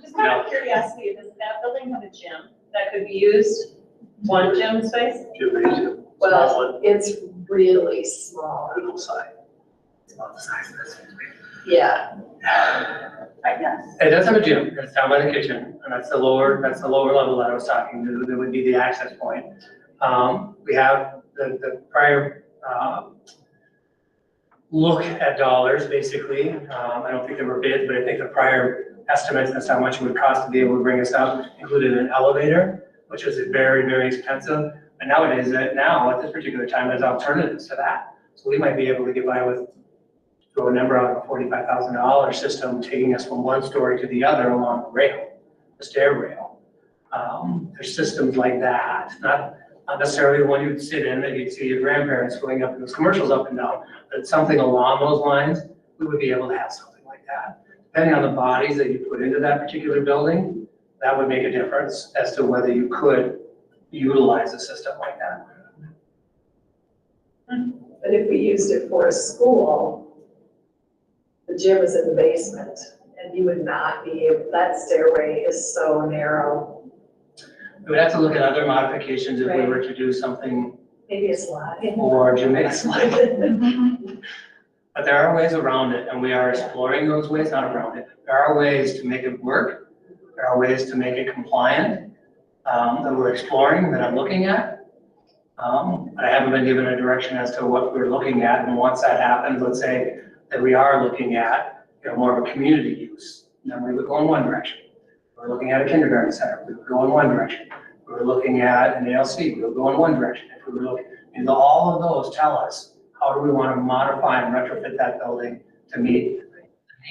Just out of curiosity, does that building have a gym that could be used? One gym space? Gymnasium, small Well, one, it's really small. little side. It's about the size of this. Yeah. I guess. It does have a gym, it's down by the kitchen, and that's the lower level that I was talking to, that would be the access point. We have the prior, look at dollars, basically. I don't think they were bid, but I think the prior estimates as to how much it would cost to be able to bring us up included an elevator, which is very, very expensive. And nowadays, now at this particular time, there's alternatives to that. So we might be able to get by with, throw a number out of a $45,000 system, taking us from one story to the other along the rail, the stair rail. There's systems like that, not necessarily the one you'd sit in that you'd see your grandparents going up in those commercials up and down, but something along those lines, we would be able to have something like that. Depending on the bodies that you put into that particular building, that would make a difference as to whether you could utilize a system like that. But if we used it for a school, the gym is in the basement and you would not be able, that stairway is so narrow. We would have to look at other modifications if we were to do something Maybe a slide. more gymnasium. But there are ways around it, and we are exploring those ways, not around it. There are ways to make it work. There are ways to make it compliant, that we're exploring, that I'm looking at. I haven't been given a direction as to what we're looking at, and once that happens, let's say that we are looking at, more of a community use, then we would go in one direction. We're looking at a kindergarten center, we would go in one direction. We're looking at an ALC, we would go in one direction. If we were looking, and all of those tell us, how do we want to modify and retrofit that building to meet the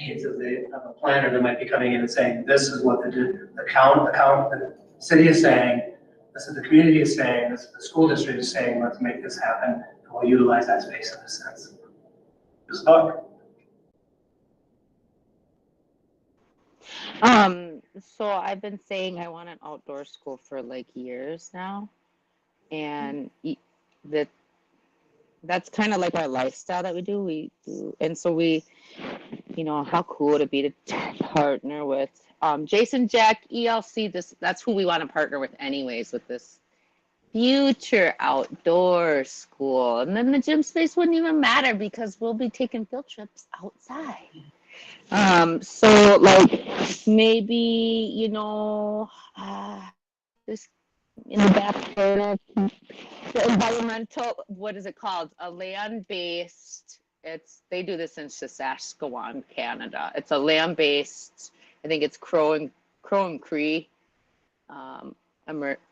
needs of a planner that might be coming in and saying, this is what the city is saying, this is the community is saying, this is the school district is saying, let's make this happen, and we'll utilize that space in a sense. Ms. Buck? So I've been saying I want an outdoor school for like years now. And that's kind of like our lifestyle that we do. And so how cool would it be to partner with Jason Jack, ELC, that's who we want to partner with anyways with this future outdoor school. And then the gym space wouldn't even matter because we'll be taking field trips outside. So like maybe, this in the back corner, the environmental, what is it called? A land-based, they do this in Saskatchewan, Canada. It's a land-based, I think it's Crow and Cree,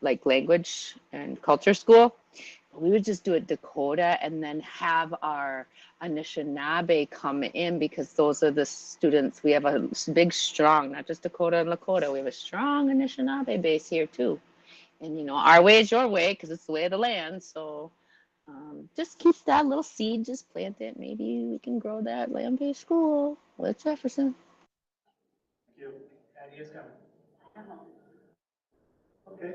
like language and culture school. We would just do it Dakota and then have our Anishinaabe come in because those are the students. We have a big, strong, not just Dakota and Lakota, we have a strong Anishinaabe base here too. And our way is your way because it's the way of the land. So just keep that little seed, just plant it. Maybe we can grow that land-based school with Jefferson. Thank you. Patty is coming. Okay.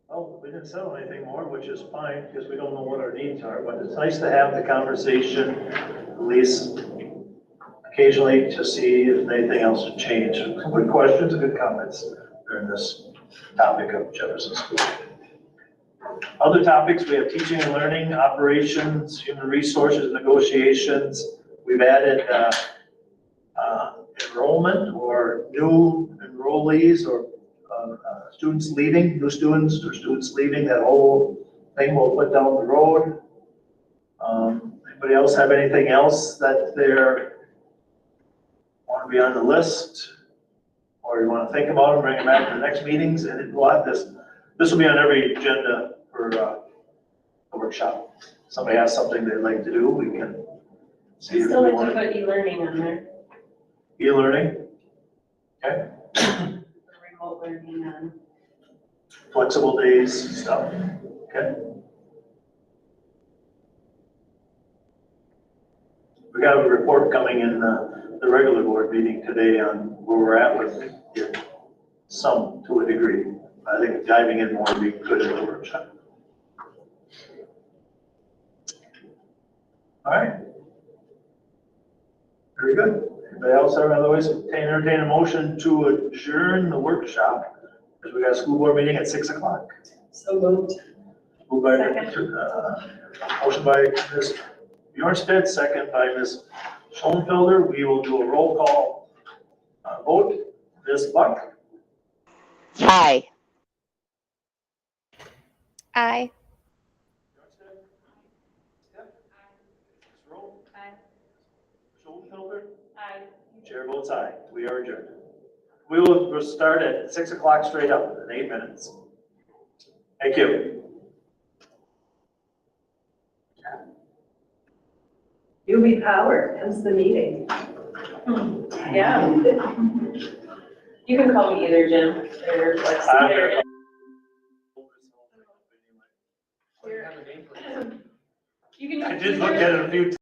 Well, we didn't settle anything more, which is fine, because we don't know what our needs are, but it's nice to have the conversation, at least occasionally, to see if anything else has changed. Good questions and good comments during this topic of Jefferson School. Other topics, we have teaching and learning, operations, human resources, negotiations. We've added enrollment or new enrollees or students leaving, new students or students leaving. That whole thing we'll put down the road. Anybody else have anything else that they're want to be on the list, or you want to think about and bring it back to the next meetings? And we'll have this will be on every agenda for the workshop. Somebody has something they'd like to do, we can see if Still we like to want put e-learning on there. e-learning. Okay. Remote learning on. Flexible days stuff. Okay. We got a report coming in the regular board meeting today on where we're at with it, some to a degree. I think diving in more would be good in the workshop. All right. Very good. Anybody else have otherwise entertain a motion to adjourn the workshop? Because we got a school board meeting at 6 o'clock. So moved. Moved by, motion by Ms. Bjornsted, second by Ms. Schoenfelder. We will do a roll call vote. Ms. Buck, Aye. Aye. Bjornsted, Steph, Ms. Rowe, Schoenfelder, Aye. chair votes aye. We are adjourned. We'll start at 6 o'clock straight up in 8 minutes. Thank you. UB Power, hence the meeting. Yeah. You can call me either, Jim, or Lex. I'm gonna- You can. I did look at it a few times.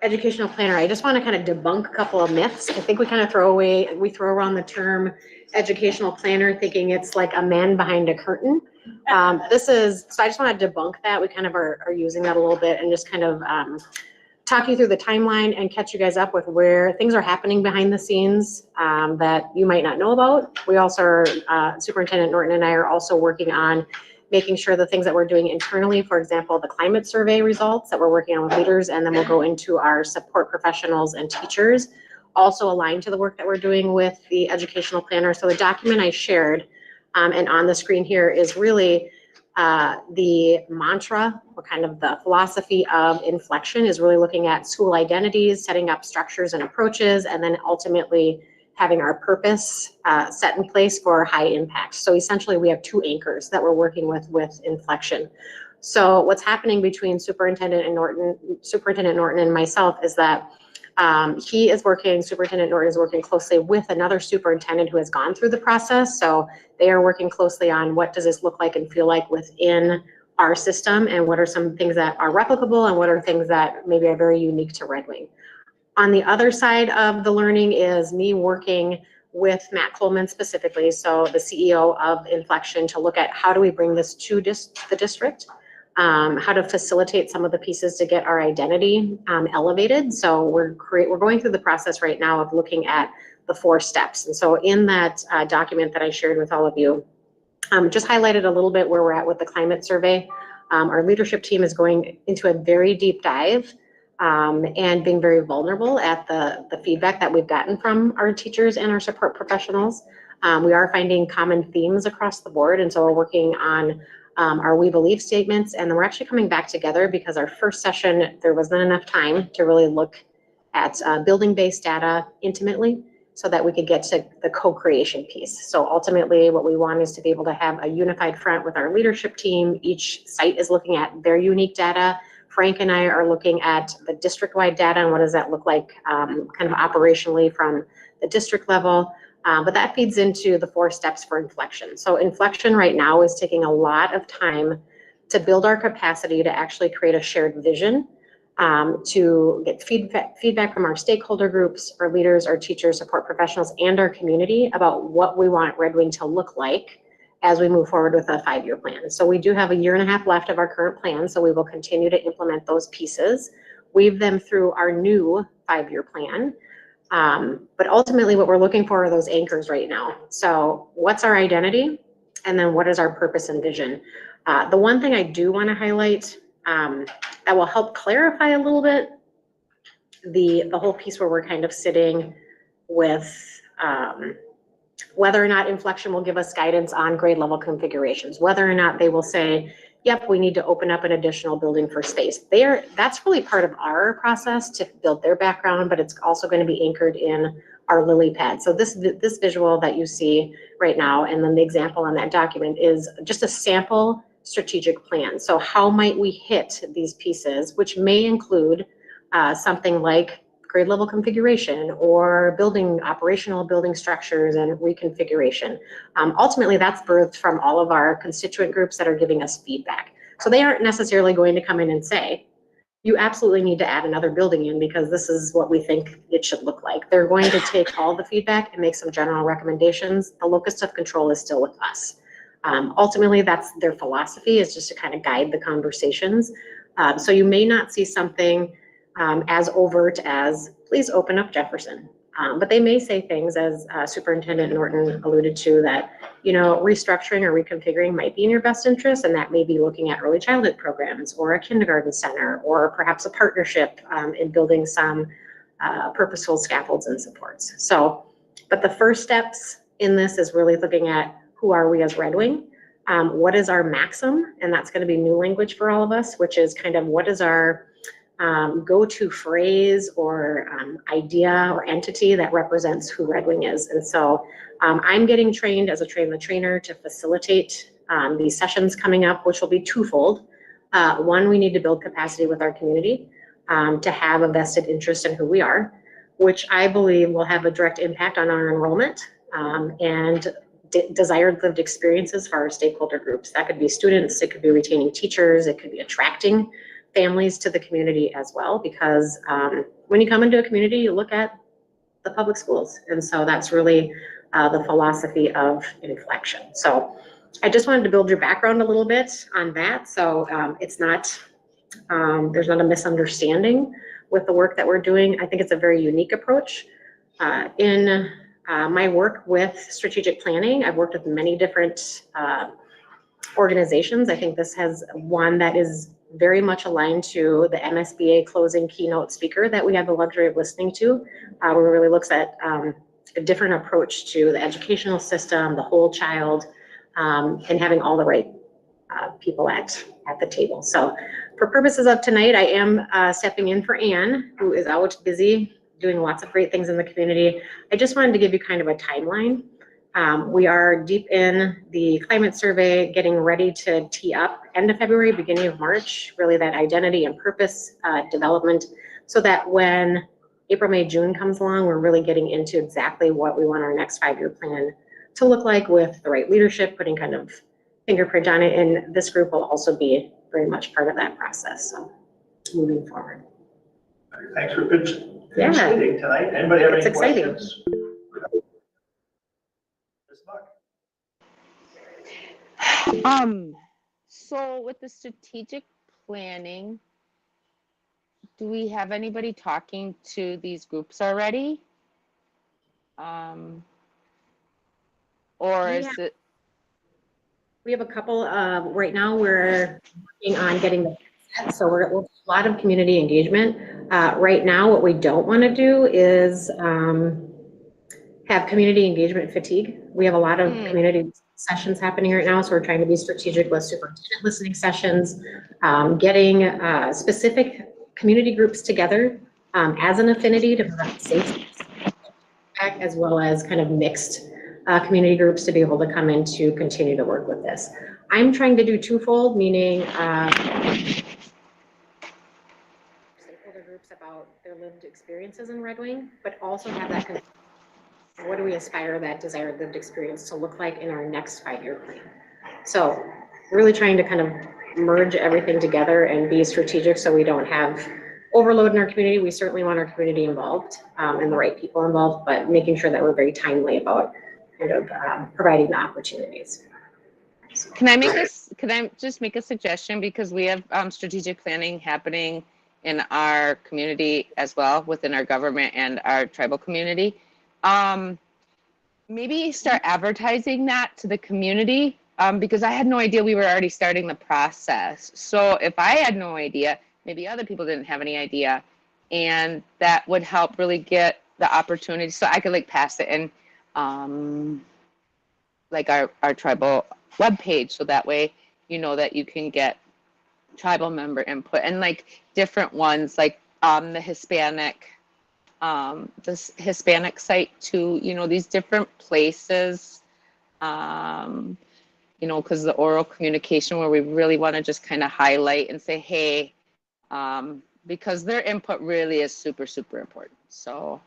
educational planner, I just want to kind of debunk a couple of myths. I think we kind of throw around the term educational planner thinking it's like a man behind a curtain. So I just want to debunk that. We kind of are using that a little bit and just kind of talk you through the timeline and catch you guys up with where things are happening behind the scenes that you might not know about. We also are, Superintendent Norton and I are also working on making sure the things that we're doing internally, for example, the climate survey results that we're working on with leaders, and then we'll go into our support professionals and teachers, also aligned to the work that we're doing with the educational planner. So the document I shared and on the screen here is really the mantra, or kind of the philosophy of Inflection, is really looking at school identities, setting up structures and approaches, and then ultimately having our purpose set in place for high impact. So essentially we have two anchors that we're working with Inflection. So what's happening between Superintendent Norton and myself is that Superintendent Norton is working closely with another superintendent who has gone through the process. So they are working closely on what does this look like and feel like within our system, and what are some things that are replicable and what are things that maybe are very unique to Red Wing. On the other side of the learning is me working with Matt Coleman specifically, so the CEO of Inflection, to look at how do we bring this to the district, how to facilitate some of the pieces to get our identity elevated. So we're going through the process right now of looking at the 4 steps. And so in that document that I shared with all of you, just highlighted a little bit where we're at with the climate survey. Our leadership team is going into a very deep dive and being very vulnerable at the feedback that we've gotten from our teachers and our support professionals. We are finding common themes across the board, and so we're working on our we believe statements, and then we're actually coming back together because our first session, there wasn't enough time to really look at building-based data intimately so that we could get to the co-creation piece. So ultimately what we want is to be able to have a unified front with our leadership team. Each site is looking at their unique data. Frank and I are looking at the district-wide data and what does that look like kind of operationally from the district level. But that feeds into the 4 steps for Inflection. So Inflection right now is taking a lot of time to build our capacity to actually create a shared vision, to get feedback from our stakeholder groups, our leaders, our teachers, support professionals, and our community about what we want Red Wing to look like as we move forward with a 5-year plan. So we do have a 1.5 years left of our current plan, so we will continue to implement those pieces, weave them through our new 5-year plan. But ultimately what we're looking for are those anchors right now. So what's our identity? And then what is our purpose and vision? The one thing I do want to highlight that will help clarify a little bit the whole piece where we're kind of sitting with whether or not Inflection will give us guidance on grade level configurations, whether or not they will say, yep, we need to open up an additional building for space. That's really part of our process to build their background, but it's also going to be anchored in our lily pad. So this visual that you see right now, and then the example on that document, is just a sample strategic plan. So how might we hit these pieces, which may include something like grade level configuration or operational building structures and reconfiguration. Ultimately, that's birthed from all of our constituent groups that are giving us feedback. So they aren't necessarily going to come in and say, you absolutely need to add another building in because this is what we think it should look like. They're going to take all the feedback and make some general recommendations. The locus of control is still with us. Ultimately, that's their philosophy, is just to kind of guide the conversations. So you may not see something as overt as, please open up Jefferson. But they may say things, as Superintendent Norton alluded to, that, restructuring or reconfiguring might be in your best interest, and that may be looking at early childhood programs or a kindergarten center or perhaps a partnership in building some purposeful scaffolds and supports. So, but the first steps in this is really looking at who are we as Red Wing? What is our maxim? And that's going to be new language for all of us, which is kind of what is our go-to phrase or idea or entity that represents who Red Wing is. And so I'm getting trained as a train the trainer to facilitate these sessions coming up, which will be twofold. One, we need to build capacity with our community to have a vested interest in who we are, which I believe will have a direct impact on our enrollment and desired lived experiences for our stakeholder groups. That could be students, it could be retaining teachers, it could be attracting families to the community as well, because when you come into a community, you look at the public schools. And so that's really the philosophy of Inflection. So I just wanted to build your background a little bit on that. So it's not, there's not a misunderstanding with the work that we're doing. I think it's a very unique approach. In my work with strategic planning, I've worked with many different organizations. I think this has one that is very much aligned to the MSBA closing keynote speaker that we had the luxury of listening to, where it really looks at a different approach to the educational system, the whole child, and having all the right people at the table. So for purposes of tonight, I am stepping in for Anne, who is out busy doing lots of great things in the community. I just wanted to give you kind of a timeline. We are deep in the climate survey, getting ready to tee up end of February, beginning of March, really that identity and purpose development, so that when April, May, June comes along, we're really getting into exactly what we want our next 5-year plan to look like, with the right leadership, putting kind of fingerprint on it. And this group will also be very much part of that process. So moving forward. Thanks for pitching Yeah. tonight. Anybody have It's any exciting. questions? Ms. Buck? So with the strategic planning, do we have anybody talking to these groups already? Or We is have- it, We have a couple, right now we're working on getting the set, so we're a lot of community engagement. Right now, what we don't want to do is have community engagement fatigue. We have a lot of community sessions happening right now, so we're trying to be strategic with superintendent listening sessions, getting specific community groups together as an affinity to provide safe feedback, as well as kind of mixed community groups to be able to come in to continue to work with this. I'm trying to do twofold, meaning stakeholder groups about their lived experiences in Red Wing, but also have that kind of, what do we aspire that desired lived experience to look like in our next 5-year plan? So really trying to kind of merge everything together and be strategic so we don't have overload in our community. We certainly want our community involved and the right people involved, but making sure that we're very timely about kind of providing the opportunities. can I just make a suggestion? Because we have strategic planning happening in our community as well, within our government and our tribal community. Maybe start advertising that to the community, because I had no idea we were already starting the process. So if I had no idea, maybe other people didn't have any idea, and that would help really get the opportunity. So I could like pass it in like our tribal webpage, so that way you know that you can get tribal member input, and like different ones like the Hispanic site too, you know, these different places, you know, because the oral communication where we really want to just kind of highlight and say, hey, because their input really is super, super important. So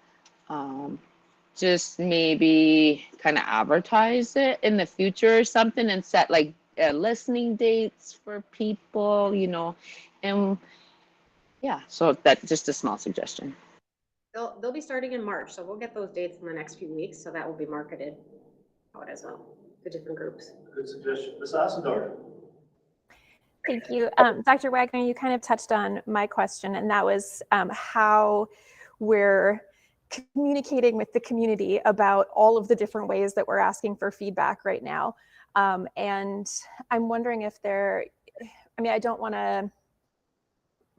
just maybe kind of advertise it in the future or something, and set like listening dates for people, you know, and yeah, so that's just a small suggestion. They'll be starting in March, so we'll get those dates in the next few weeks, so that will be marketed out as well to different groups. Good suggestion. Ms. Ossendorf? Thank you. Dr. Wagner, you kind of touched on my question, and that was how we're communicating with the community about all of the different ways that we're asking for feedback right now. And I'm wondering if I don't want to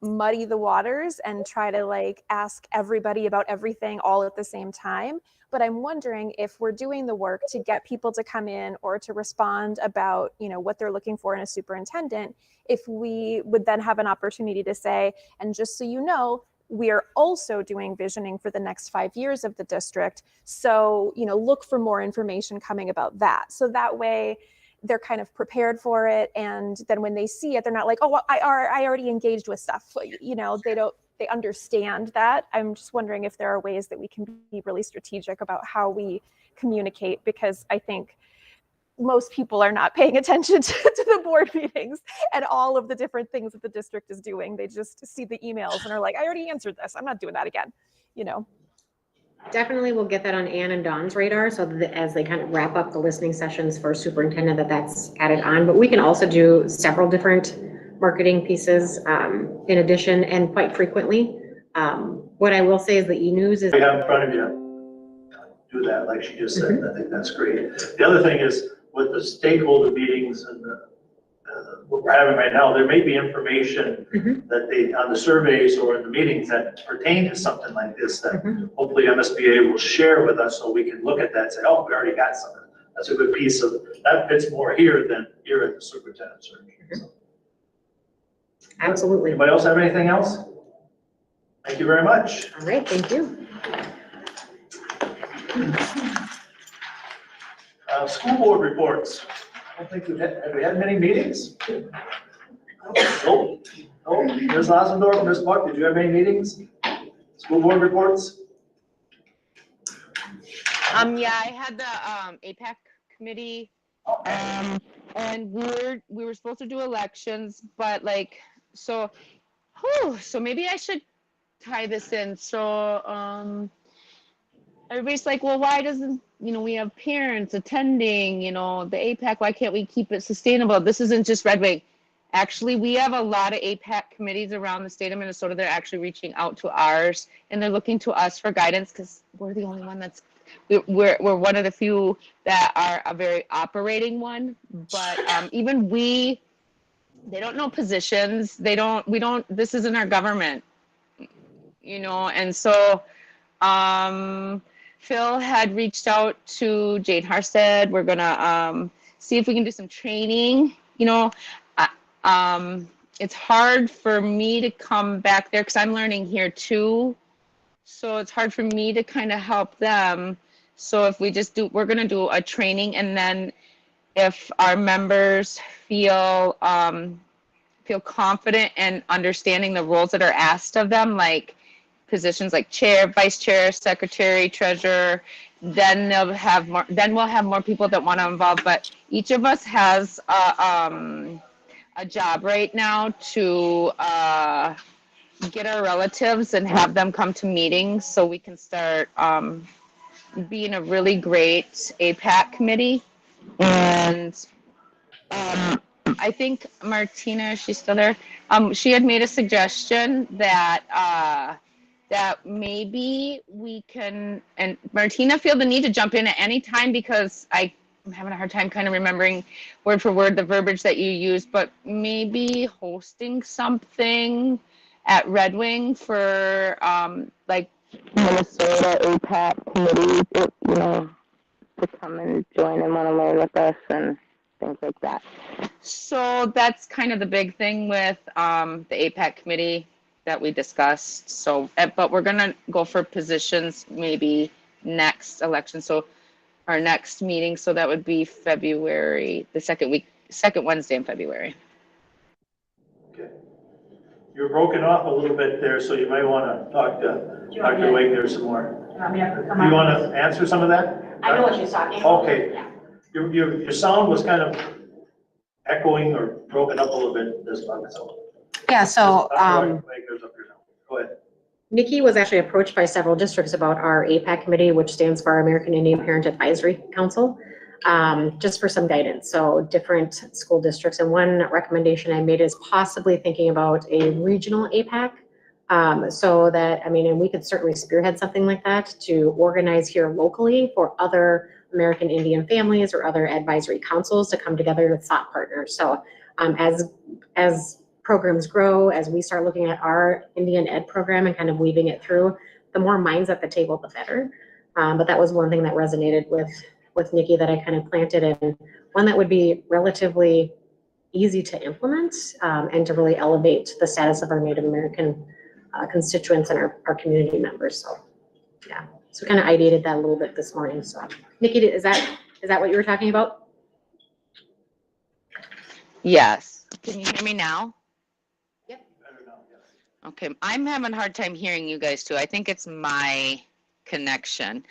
muddy the waters and try to like ask everybody about everything all at the same time. But I'm wondering if we're doing the work to get people to come in or to respond about, you know, what they're looking for in a superintendent, if we would then have an opportunity to say, and just so you know, we are also doing visioning for the next 5 years of the district. So, you know, look for more information coming about that. So that way they're kind of prepared for it. And then when they see it, they're not like, oh, well, I already engaged with stuff. You know, they understand that. I'm just wondering if there are ways that we can be really strategic about how we communicate, because I think most people are not paying attention to the board meetings and all of the different things that the district is doing. They just see the emails and are like, I already answered this. I'm not doing that again, you know? Definitely we'll get that on Ann and Dawn's radar, so that as they kind of wrap up the listening sessions for superintendent, that's added on. But we can also do several different marketing pieces in addition, and quite frequently. What I will say is the e-news is. We have in front of you, do that, like she just said, I think that's great. The other thing is, with the stakeholder meetings and what we're having right now, there may be information that they, on the surveys or in the meetings that pertain to something like this, that hopefully MSBA will share with us, so we can look at that and say, oh, we already got something. That's a good piece of, that fits more here than here at the superintendent search. So. Absolutely. Anybody else have anything else? Thank you very much. All right, thank you. School board reports. I don't think have we had many meetings? Nope. Oh, Ms. Osendorf, Ms. Buck, did you have any meetings? School board reports? Yeah, I had the APAC committee, and we were supposed to do elections, but like, so maybe I should tie this in. So everybody's like, well, why doesn't, we have parents attending, the APAC, why can't we keep it sustainable? This isn't just Red Wing. Actually, we have a lot of APAC committees around the state of Minnesota. They're actually reaching out to ours, and they're looking to us for guidance, because we're the only one that's, we're one of the few that are a very operating one. But even they don't know positions. This isn't our government, and so Phil had reached out to Jane Harstead. We're gonna see if we can do some training. It's hard for me to come back there because I'm learning here too. So it's hard for me to kind of help them. So if we're gonna do a training, and then if our members feel confident in understanding the roles that are asked of them, like positions like chair, vice chair, secretary, treasurer, then we'll have more people that want to involve. But each of us has a job right now to get our relatives and have them come to meetings, so we can start being a really great APAC committee. And I think Martina, she's still there. She had made a suggestion that maybe we can, and Martina, feel the need to jump in at any time, because I'm having a hard time kind of remembering word for word the verbiage that you used, but maybe hosting something at Red Wing for like Minnesota APAC committees, to come and join and want to learn with us and things like that. So that's kind of the big thing with the APAC committee that we discussed. So, but we're gonna go for positions maybe next election. So our next meeting, so that would be February, the second Wednesday in February. Okay. You're broken off a little bit there, so you might want to talk to Dr. Wagner some more. You want to answer some of that? I know what she's talking about. Okay. Yeah. Your sound was kind of echoing or broken up a little bit this time, so. Yeah, so Wagner's up here now. Go ahead. Nikki was actually approached by several districts about our APAC committee, which stands for our American Indian Parent Advisory Council, just for some guidance. So different school districts, and one recommendation I made is possibly thinking about a regional APAC. So that, and we could certainly spearhead something like that to organize here locally for other American Indian families or other advisory councils to come together with thought partners. So as programs grow, as we start looking at our Indian Ed program and kind of weaving it through, the more minds at the table, the better. But that was one thing that resonated with Nikki that I kind of planted, and one that would be relatively easy to implement and to really elevate the status of our Native American constituents and our community members. So yeah, so we kind of ideated that a little bit this morning. So Nikki, is that what you were talking about? Yes. Can you hear me now? Yep. Okay, I'm having a hard time hearing you guys too. I think it's my connection.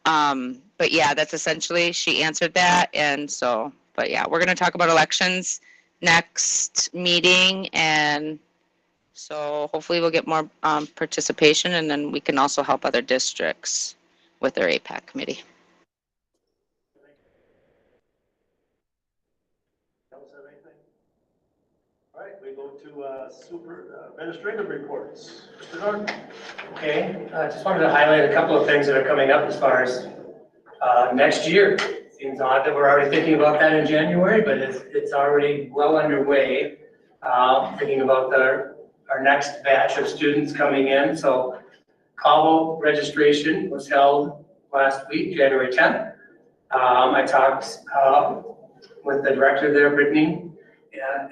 But yeah, that's essentially, she answered that. And so, but yeah, we're going to talk about elections next meeting. And so hopefully we'll get more participation, and then we can also help other districts with their APAC committee. Else have anything? All right, we go to administrative reports. Mr. Norton? Okay, I just wanted to highlight a couple of things that are coming up as far as next year. Seems odd that we're already thinking about that in January, but it's already well underway. Thinking about our next batch of students coming in. So CABO registration was held last week, January 10th. I talked with the director there, Brittany,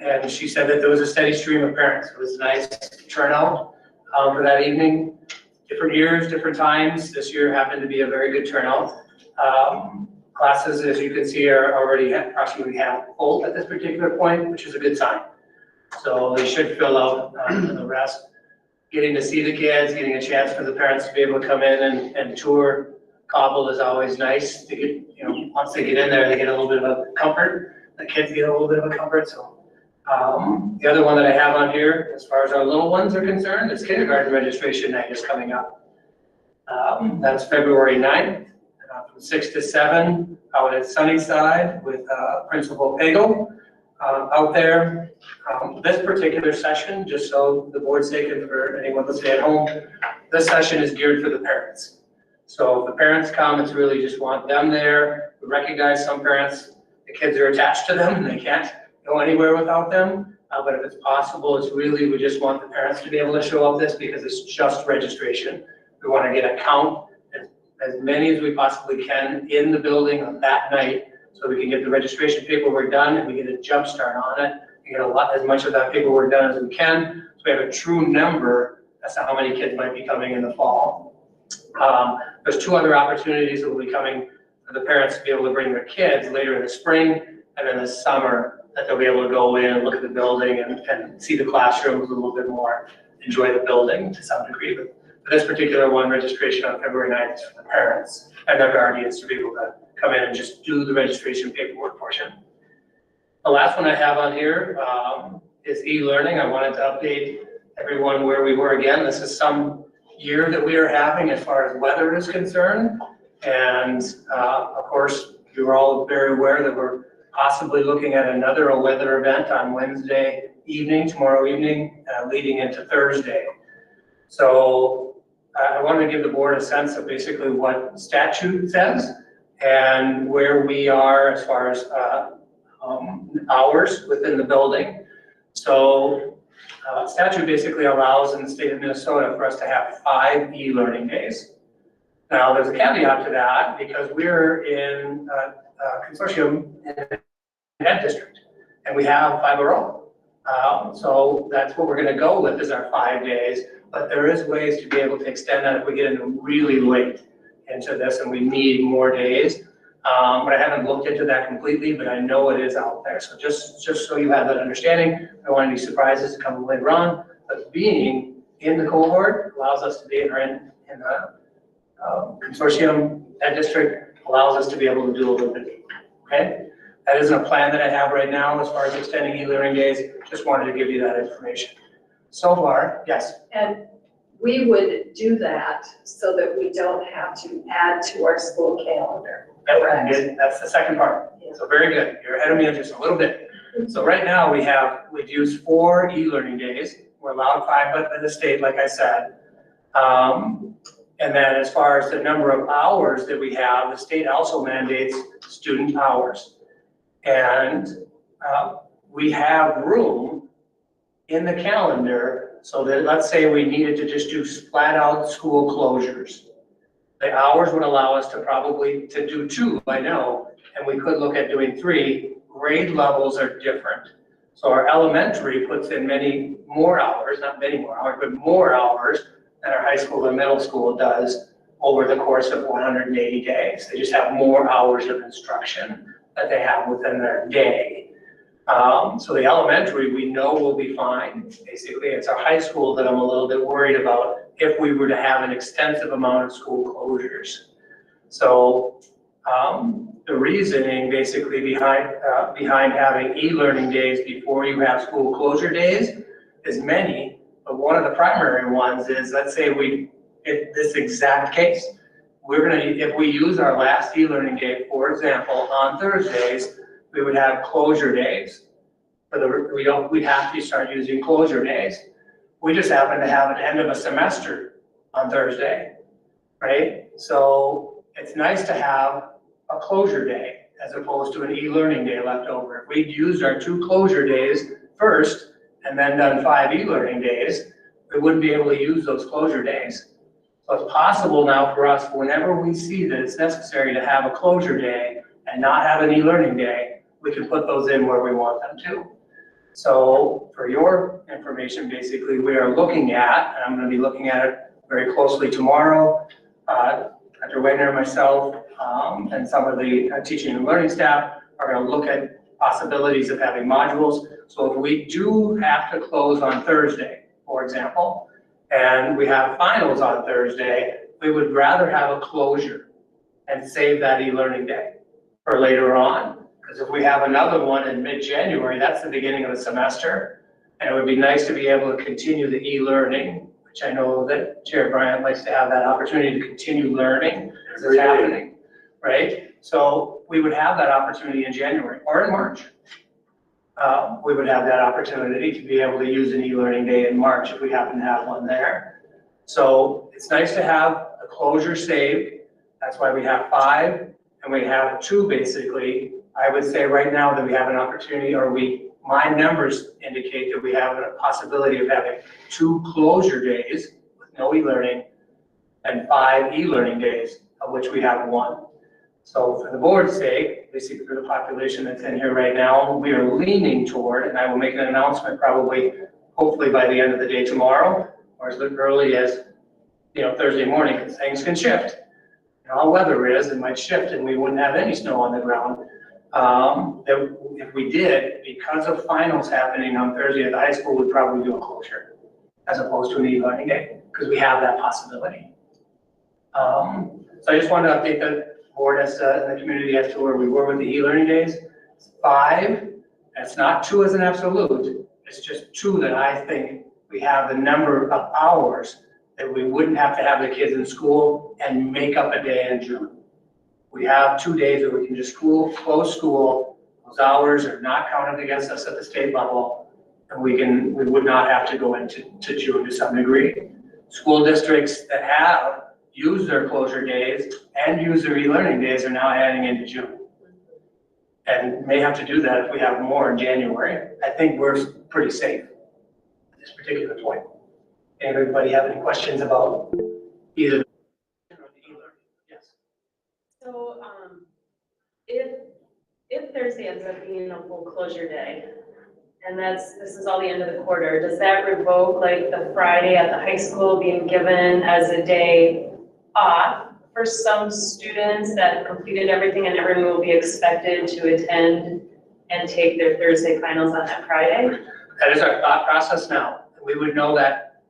and she said that there was a steady stream of parents. It was a nice turnout for that evening. Different years, different times. This year happened to be a very good turnout. Classes, as you can see, are already approximately half full at this particular point, which is a good sign. So they should fill out the rest. Getting to see the kids, getting a chance for the parents to be able to come in and tour CABO is always nice to get, once they get in there, they get a little bit of a comfort. The kids get a little bit of a comfort. So the other one that I have on here, as far as our little ones are concerned, is kindergarten registration night is coming up. That's February 9th. From 6 to 7 out at Sunnyside with Principal Pagel out there. This particular session, just so the board's sake and for anyone listening at home, this session is geared for the parents. So if the parents come, it's really just want them there. We recognize some parents, the kids are attached to them and they can't go anywhere without them. But if it's possible, it's really, we just want the parents to be able to show up this because it's just registration. We want to get a count as many as we possibly can in the building on that night, so we can get the registration paperwork done and we get a jump start on it. We get as much of that paperwork done as we can, so we have a true number as to how many kids might be coming in the fall. There's 2 other opportunities that will be coming for the parents to be able to bring their kids later in the spring and then this summer, that they'll be able to go in and look at the building and see the classrooms a little bit more, enjoy the building to some degree. But for this particular one, registration on February 9th is for the parents and their guardians to be able to come in and just do the registration paperwork portion. The last one I have on here is e-learning. I wanted to update everyone where we were again. This is some year that we are having as far as weather is concerned. And of course, you were all very aware that we're possibly looking at another weather event on Wednesday evening, tomorrow evening, leading into Thursday. So I wanted to give the board a sense of basically what statute says and where we are as far as hours within the building. So statute basically allows in the state of Minnesota for us to have 5 e-learning days. Now, there's a caveat to that because we're in a consortium ed district and we have 5 of our own. So that's what we're going to go with is our 5 days. But there is ways to be able to extend that if we get into really late into this and we need more days. But I haven't looked into that completely, but I know it is out there. So just so you have that understanding, I don't want any surprises to come later on. But being in the cohort allows us to be in the consortium ed district, allows us to be able to do a little bit. Okay, that isn't a plan that I have right now as far as extending e-learning days. Just wanted to give you that information. So far, yes. And we would do that so that we don't have to add to our school calendar. Correct. That's the second part. So very good. You're ahead of me just a little bit. So right now we've used 4 e-learning days. We're allowed 5 by the state, like I said. And then as far as the number of hours that we have, the state also mandates student hours. And we have room in the calendar so that let's say we needed to just do flat out school closures. The hours would allow us to probably to do 2, I know, and we could look at doing 3. Grade levels are different. So our elementary puts in many more hours, not many more hours, but more hours than our high school and middle school does over the course of 180 days. They just have more hours of instruction that they have within their day. So the elementary we know will be fine. Basically, it's our high school that I'm a little bit worried about if we were to have an extensive amount of school closures. So, the reasoning basically behind having e-learning days before you have school closure days is many, but one of the primary ones is, let's say in this exact case, if we use our last e-learning day, for example, on Thursdays, we would have closure days. We'd have to start using closure days. We just happen to have an end of a semester on Thursday, right? So it's nice to have a closure day as opposed to an e-learning day left over. If we'd used our 2 closure days first and then done 5 e-learning days, we wouldn't be able to use those closure days. So it's possible now for us, whenever we see that it's necessary to have a closure day and not have an e-learning day, we can put those in where we want them to. So for your information, basically, we are looking at, and I'm going to be looking at it very closely tomorrow, Dr. Wagner, myself, and some of the teaching and learning staff are going to look at possibilities of having modules. So if we do have to close on Thursday, for example, and we have finals on Thursday, we would rather have a closure and save that e-learning day for later on. Because if we have another one in mid-January, that's the beginning of the semester. And it would be nice to be able to continue the e-learning, which I know that Chair Bryant likes to have that opportunity to continue learning as it's happening, right? So we would have that opportunity in January or in March. We would have that opportunity to be able to use an e-learning day in March if we happen to have one there. So it's nice to have a closure saved. That's why we have 5 and we have 2 basically. I would say right now that we have an opportunity, or my numbers indicate that we have a possibility of having 2 closure days with no e-learning and 5 e-learning days, of which we have 1. So for the board's sake, basically for the population that's in here right now, we are leaning toward, and I will make an announcement probably, hopefully by the end of the day tomorrow, or as early as, Thursday morning, because things can shift. How weather is, it might shift and we wouldn't have any snow on the ground. If we did, because of finals happening on Thursday at the high school, we'd probably do a closure as opposed to an e-learning day, because we have that possibility. So I just wanted to update the board and the community as to where we were with the e-learning days. It's 5, that's not 2 as an absolute, it's just 2 that I think we have the number of hours that we wouldn't have to have the kids in school and make up a day in June. We have 2 days that we can just close school. Those hours are not counted against us at the state level, and we would not have to go into June to some degree. School districts that have used their closure days and used their e-learning days are now adding into June. And may have to do that if we have more in January. I think we're pretty safe at this particular point. Anybody have any questions about either or the e-learning? Yes. So, if Thursday ends up being a full closure day, and this is all the end of the quarter, does that revoke like the Friday at the high school being given as a day off for some students that have completed everything and everyone will be expected to attend and take their Thursday finals on that Friday? That is our thought process now. We would know that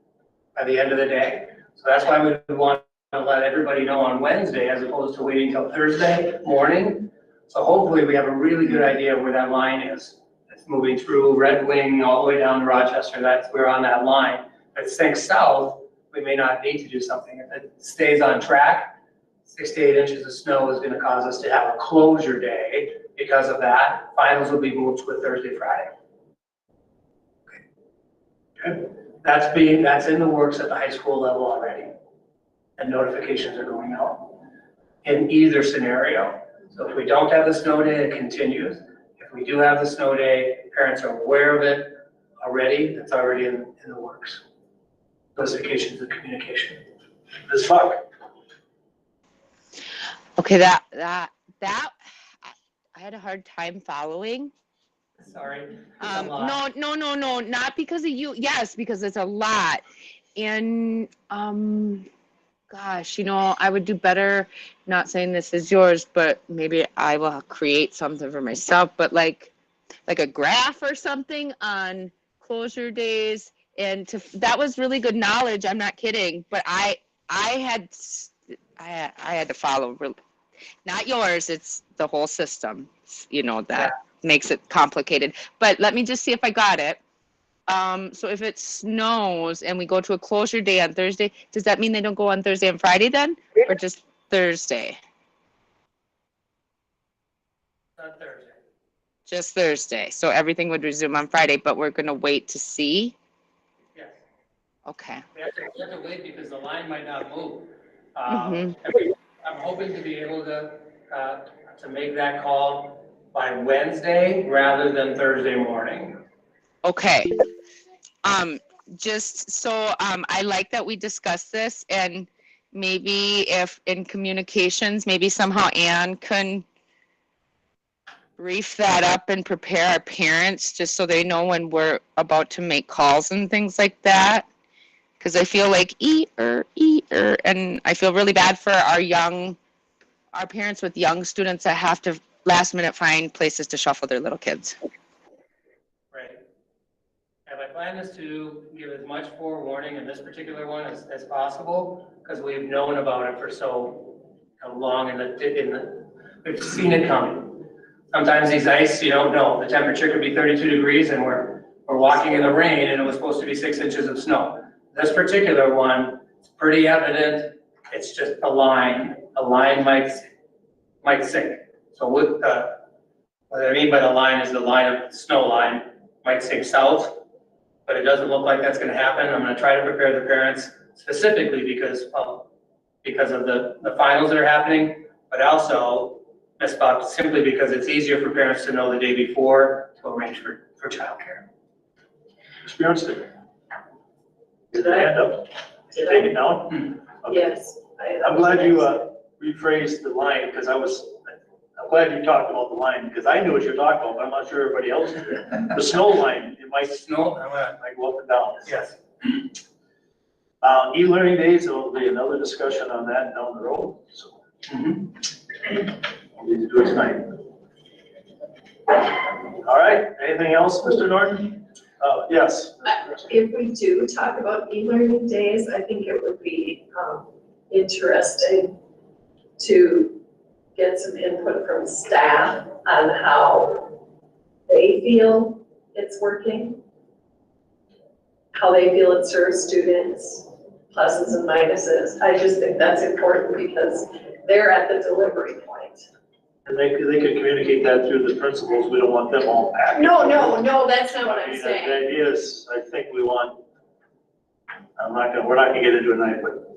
by the end of the day. So that's why we want to let everybody know on Wednesday as opposed to waiting till Thursday morning. So hopefully we have a really good idea of where that line is. It's moving through Red Wing all the way down to Rochester. We're on that line. If it sinks south, we may not need to do something. If it stays on track, 6 to 8 inches of snow is going to cause us to have a closure day. Because of that, finals will be moved to a Thursday, Friday. Okay. Good. That's in the works at the high school level already. And notifications are going out in either scenario. So if we don't have the snow day, it continues. If we do have the snow day, parents are aware of it already. It's already in the works. Notifications and communication. Ms. Buck. Okay, that I had a hard time following. Sorry. No, not because of you. Yes, because it's a lot. And gosh, I would do better not saying this is yours, but maybe I will create something for myself, but like a graph or something on closure days. And that was really good knowledge. I'm not kidding, but I had to follow not yours, it's the whole system, that makes it complicated. But let me just see if I got it. So if it snows and we go to a closure day on Thursday, does that mean they don't go on Thursday and Friday then? Or just Thursday? Not Thursday. Just Thursday. So everything would resume on Friday, but we're gonna wait to see? Yes. Okay. We have to wait because the line might not move. Mhm. I'm hoping to be able to make that call by Wednesday rather than Thursday morning. Okay. Just so, I like that we discussed this, and maybe if in communications, maybe somehow Anne can brief that up and prepare our parents, just so they know when we're about to make calls and things like that. Because I feel like and I feel really bad for our parents with young students that have to last minute find places to shuffle their little kids. Right. And my plan is to give as much forewarning in this particular one as possible, because we've known about it for so long we've seen it coming. Sometimes these ice, you don't know. The temperature could be 32 degrees and we're walking in the rain and it was supposed to be 6 inches of snow. This particular one, it's pretty evident, it's just a line. A line might sink. So what I mean by the line is the line of the snow line might sink south, but it doesn't look like that's gonna happen. I'm gonna try to prepare the parents specifically because of the finals that are happening, but also simply because it's easier for parents to know the day before to arrange for childcare. Mr. Bjornstam? Did I end up taking down? Okay. Yes. I'm glad you rephrased the line, because I'm glad you talked about the line, because I knew what you're talking about, but I'm not sure everybody else did. The snow line, it might go up and down. Yes. E-learning days, there will be another discussion on that down the road, so. We need to do it tonight. All right, anything else, Mr. Norton? Yes. If we do talk about e-learning days, I think it would be interesting to get some input from staff on how they feel it's working, how they feel it serves students, pluses and minuses. I just think that's important because they're at the delivery point. And they could communicate that through the principals. We don't want them all packed. No, that's not what I'm The saying. idea is, I think we want, we're not gonna get into it tonight, but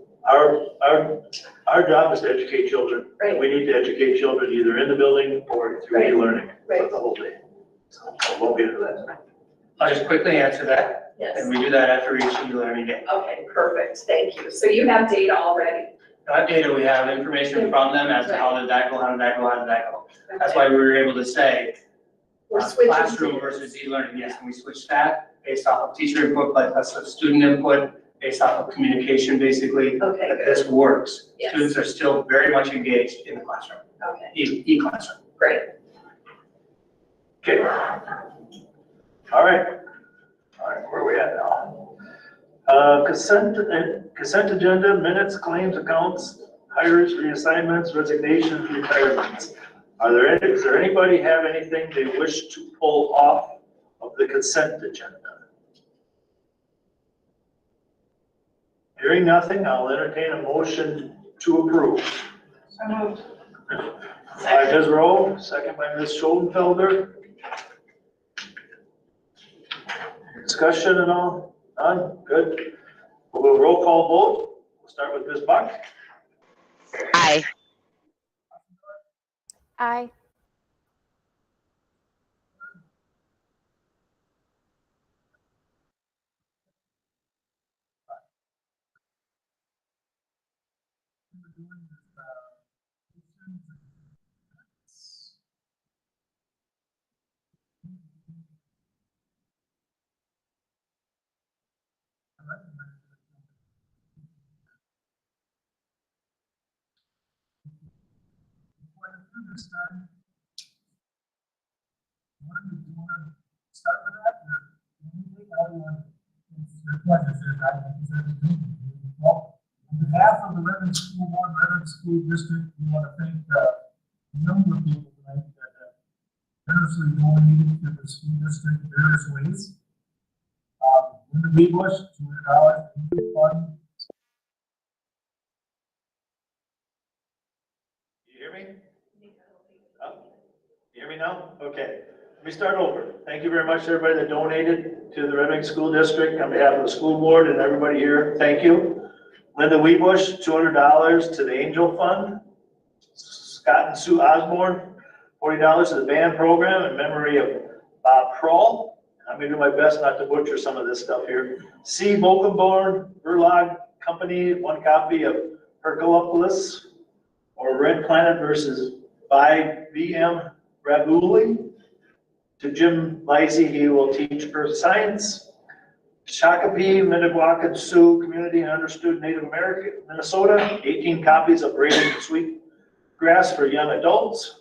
our job is to educate children. Right. We need to educate children either in the building or through Right. e-learning Right. for the whole day. So I won't get into that tonight. I'll just quickly answer that, Yes. and we do that after each e-learning day. Okay, perfect. Thank you. So you have data already? That data, we have information from them as to how did that go. That's why we were able to say, We're switching. classroom versus e-learning, yes, and we switched that based off of teacher input, plus of student input, based off of communication, basically, Okay, that good. this works. Yes. Students are still very much engaged in the classroom, Okay, e-classroom. great. Okay. All right, where are we at now? Consent agenda, minutes, claims, accounts, hires, reassignments, resignations, retirements. Does there anybody have anything they wish to pull off of the consent agenda? Hearing nothing, I'll entertain a motion to approve. So moved. By Ms. Rowe, second by Ms. Schoenfelder. Discussion and all? None? Good. We'll go roll call vote. We'll start with Ms. Buck. Aye. Aye. behalf of the Redmond School Board, Redmond School District, we want to thank a number of people tonight that have generously donated to the school district in various ways. Linda Weebush, $200 to the fund. You hear me? Oh, you hear me now? Okay. Let me start over. Thank you very much to everybody that donated to the Red Wing School District on behalf of the school board and everybody here. Thank you. Linda Weebush, $200 to the Angel Fund. Scott and Sue Osborne, $40 to the band program in memory of Bob Kroll. I'm gonna do my best not to butcher some of this stuff here. C. Volkenborn Verlag Company, 1 copy of Herculopolis or Red Planet versus by V.M. Rabuli. To Jim Lacey, he will teach earth science. Shakopee, Minnewacan Sioux Community and Understood Native American, Minnesota, 18 copies of Braiding Sweet Grass for young adults.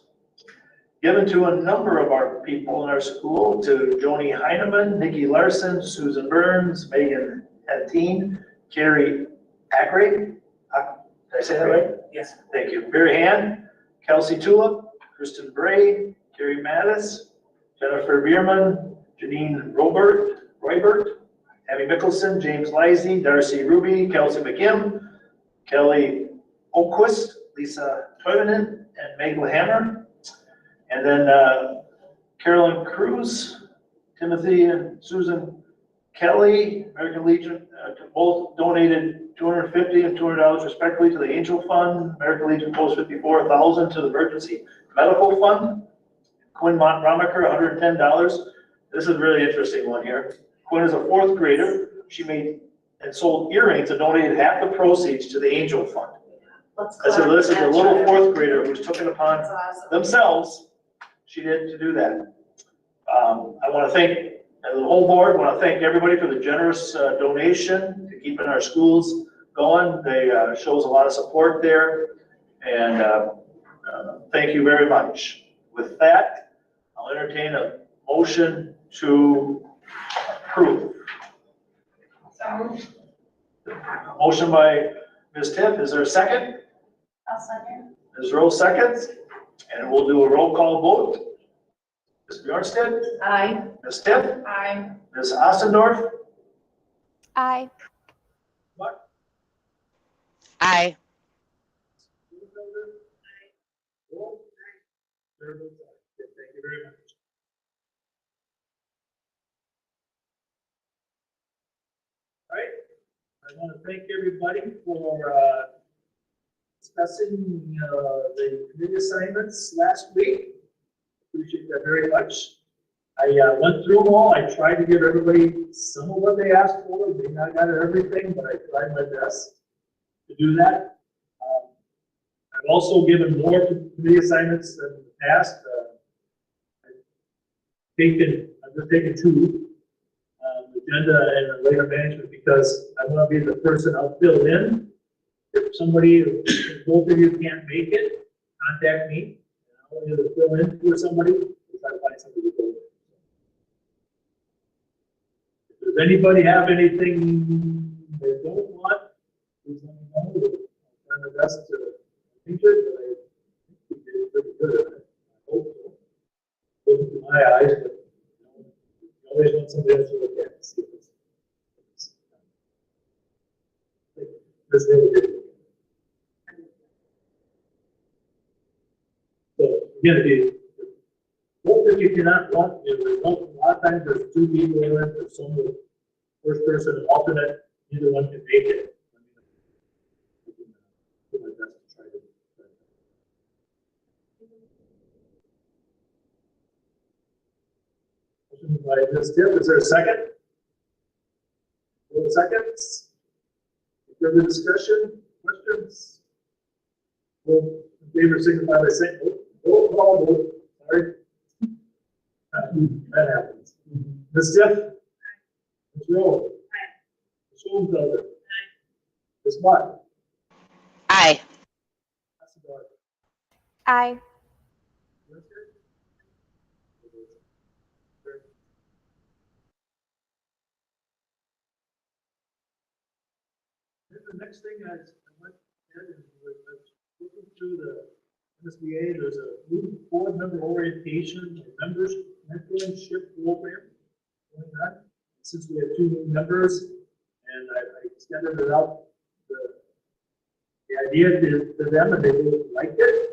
Given to a number of our people in our school, to Joni Heineman, Nikki Larson, Susan Burns, Megan Hattine, Carrie Ackrey. Did I say that right? Yes. Thank you. Barry Hand, Kelsey Tulip, Kristen Bray, Carrie Mattis, Jennifer Bierman, Janine Roybert, Abby Mickelson, James Lizey, Darcy Ruby, Kelsey McKim, Kelly Oquist, Lisa Toivonen, and Meg Hammer. And then Carolyn Cruz, Timothy and Susan Kelly, American Legion, both donated $250 and $200 respectively to the Angel Fund. American Legion post $54,000 to the Emergency Medical Fund. Quinn Montromaker, $110. This is a really interesting one here. Quinn is a 4th grader. She made and sold earrings and donated half the proceeds to the Angel Fund. This is a little 4th grader who's took it upon themselves. She did to do that. I want to thank the whole board. I want to thank everybody for the generous donation to keeping our schools going. They shows a lot of support there, and thank you very much. With that, I'll entertain a motion to approve. Motion by Ms. Tiff. Is there a second? I'll second. Ms. Rose seconds, and we'll do a roll call vote. Ms. Bjornsted? Aye. Ms. Tiff? Aye. Ms. Ostendorf? Aye. What? Aye. Thank you very much. All right, I want to thank everybody for discussing the committee assignments last week. Appreciate that very much. I went through them all. I tried to give everybody some of what they asked for. They not got everything, but I tried my best to do that. I've also given more committee assignments than in the past. I've just taken 2, agenda and later management, because I want to be the person I'll fill in. If somebody, if both of you can't make it, contact me. I'll either fill in for somebody or try to find somebody to go with. If there's anybody have anything they don't want, please let me know. I'll try my best to teach it, but I think we did pretty good at it. I hope so. Looking through my eyes, but you always want somebody else to look at and see if it's really good. So again, if you cannot want, a lot of times there's 2 people in it, there's some of the first person and alternate, neither one can make it. I can do my best to try to. Motion by Ms. Tiff, is there a second? Seconds? Further discussion, questions? Well, in favor, signify by saying, roll call vote, sorry. That happens. Ms. Tiff? Ms. Rowe? Ms. Schoenfelder? Ms. Watt? Aye. Aye. the next thing I went ahead and was looking through the MSBA, there's a new board member orientation or members mentorship program going on. Since we have 2 new members, and I extended it out, the idea to them, and they really liked it.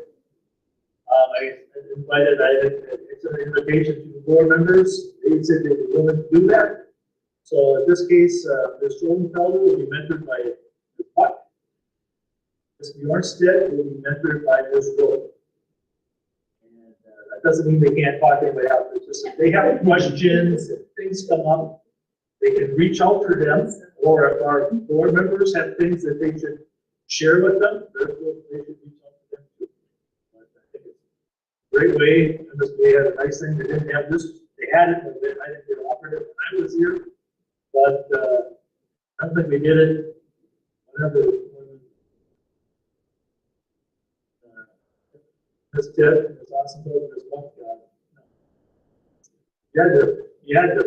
I invited, it's an invitation to the board members. They said they were willing to do that. So in this case, Ms. Schoenfelder will be mentored by Ms. Buck. Ms. Bjornstedt will be mentored by Ms. Wood. And that doesn't mean they can't talk to anybody else. It's just if they have questions, if things come up, they can reach out to them. Or if our board members have things that they should share with them, they should reach out to them too. But I think it's a great way. MSBA had a nice thing. They didn't have this. They had it, but I didn't get offered it when I was here. But I don't think we did it whenever Ms. Tiff, Ms. Ossenfeld, Ms. Monk got it. No. You had to,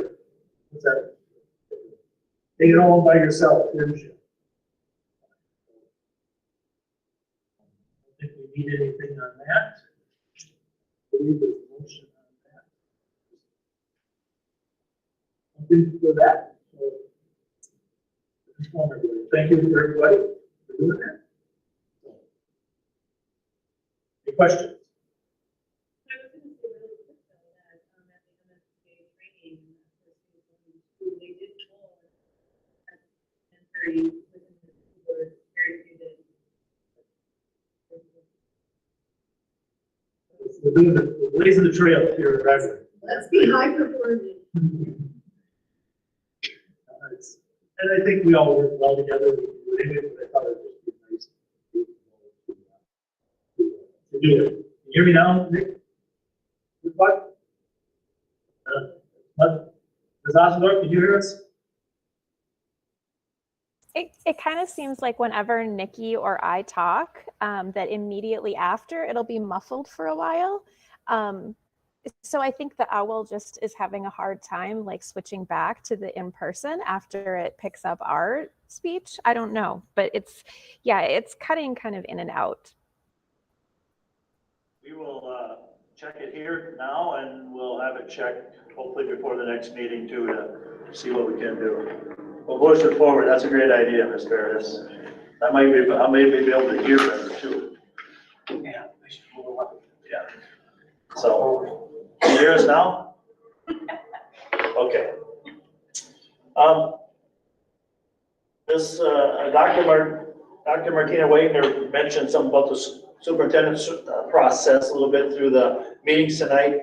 what's that? Take it all by yourself, didn't you? I don't think we need anything on that. I believe there's a motion on that. Nothing for that. Thank you for everybody for doing that. Any questions? I was going to say really quick though that at the MSBA training, they did pull mentoring within the school board very few days. We're doing we're blazing the trail here at Radford. Let's be high performing. And I think we all work well together. We can do it, but I thought it would just be nice to do it. Can you hear me now, Nick? What? Ms. Osendorf, can you hear us? It kind of seems like whenever Nikki or I talk, that immediately after it'll be muffled for a while. So I think the owl just is having a hard time like switching back to the in-person after it picks up our speech. I don't know, but it's cutting kind of in and out. We will check it here now, and we'll have it checked hopefully before the next meeting too, to see what we can do. We'll push it forward. That's a great idea, Ms. Paradis. I may be able to hear better too. Yeah. Yeah. So, can you hear us now? Okay. This, Dr. Martina Wagner mentioned something about the superintendent's process a little bit through the meetings tonight.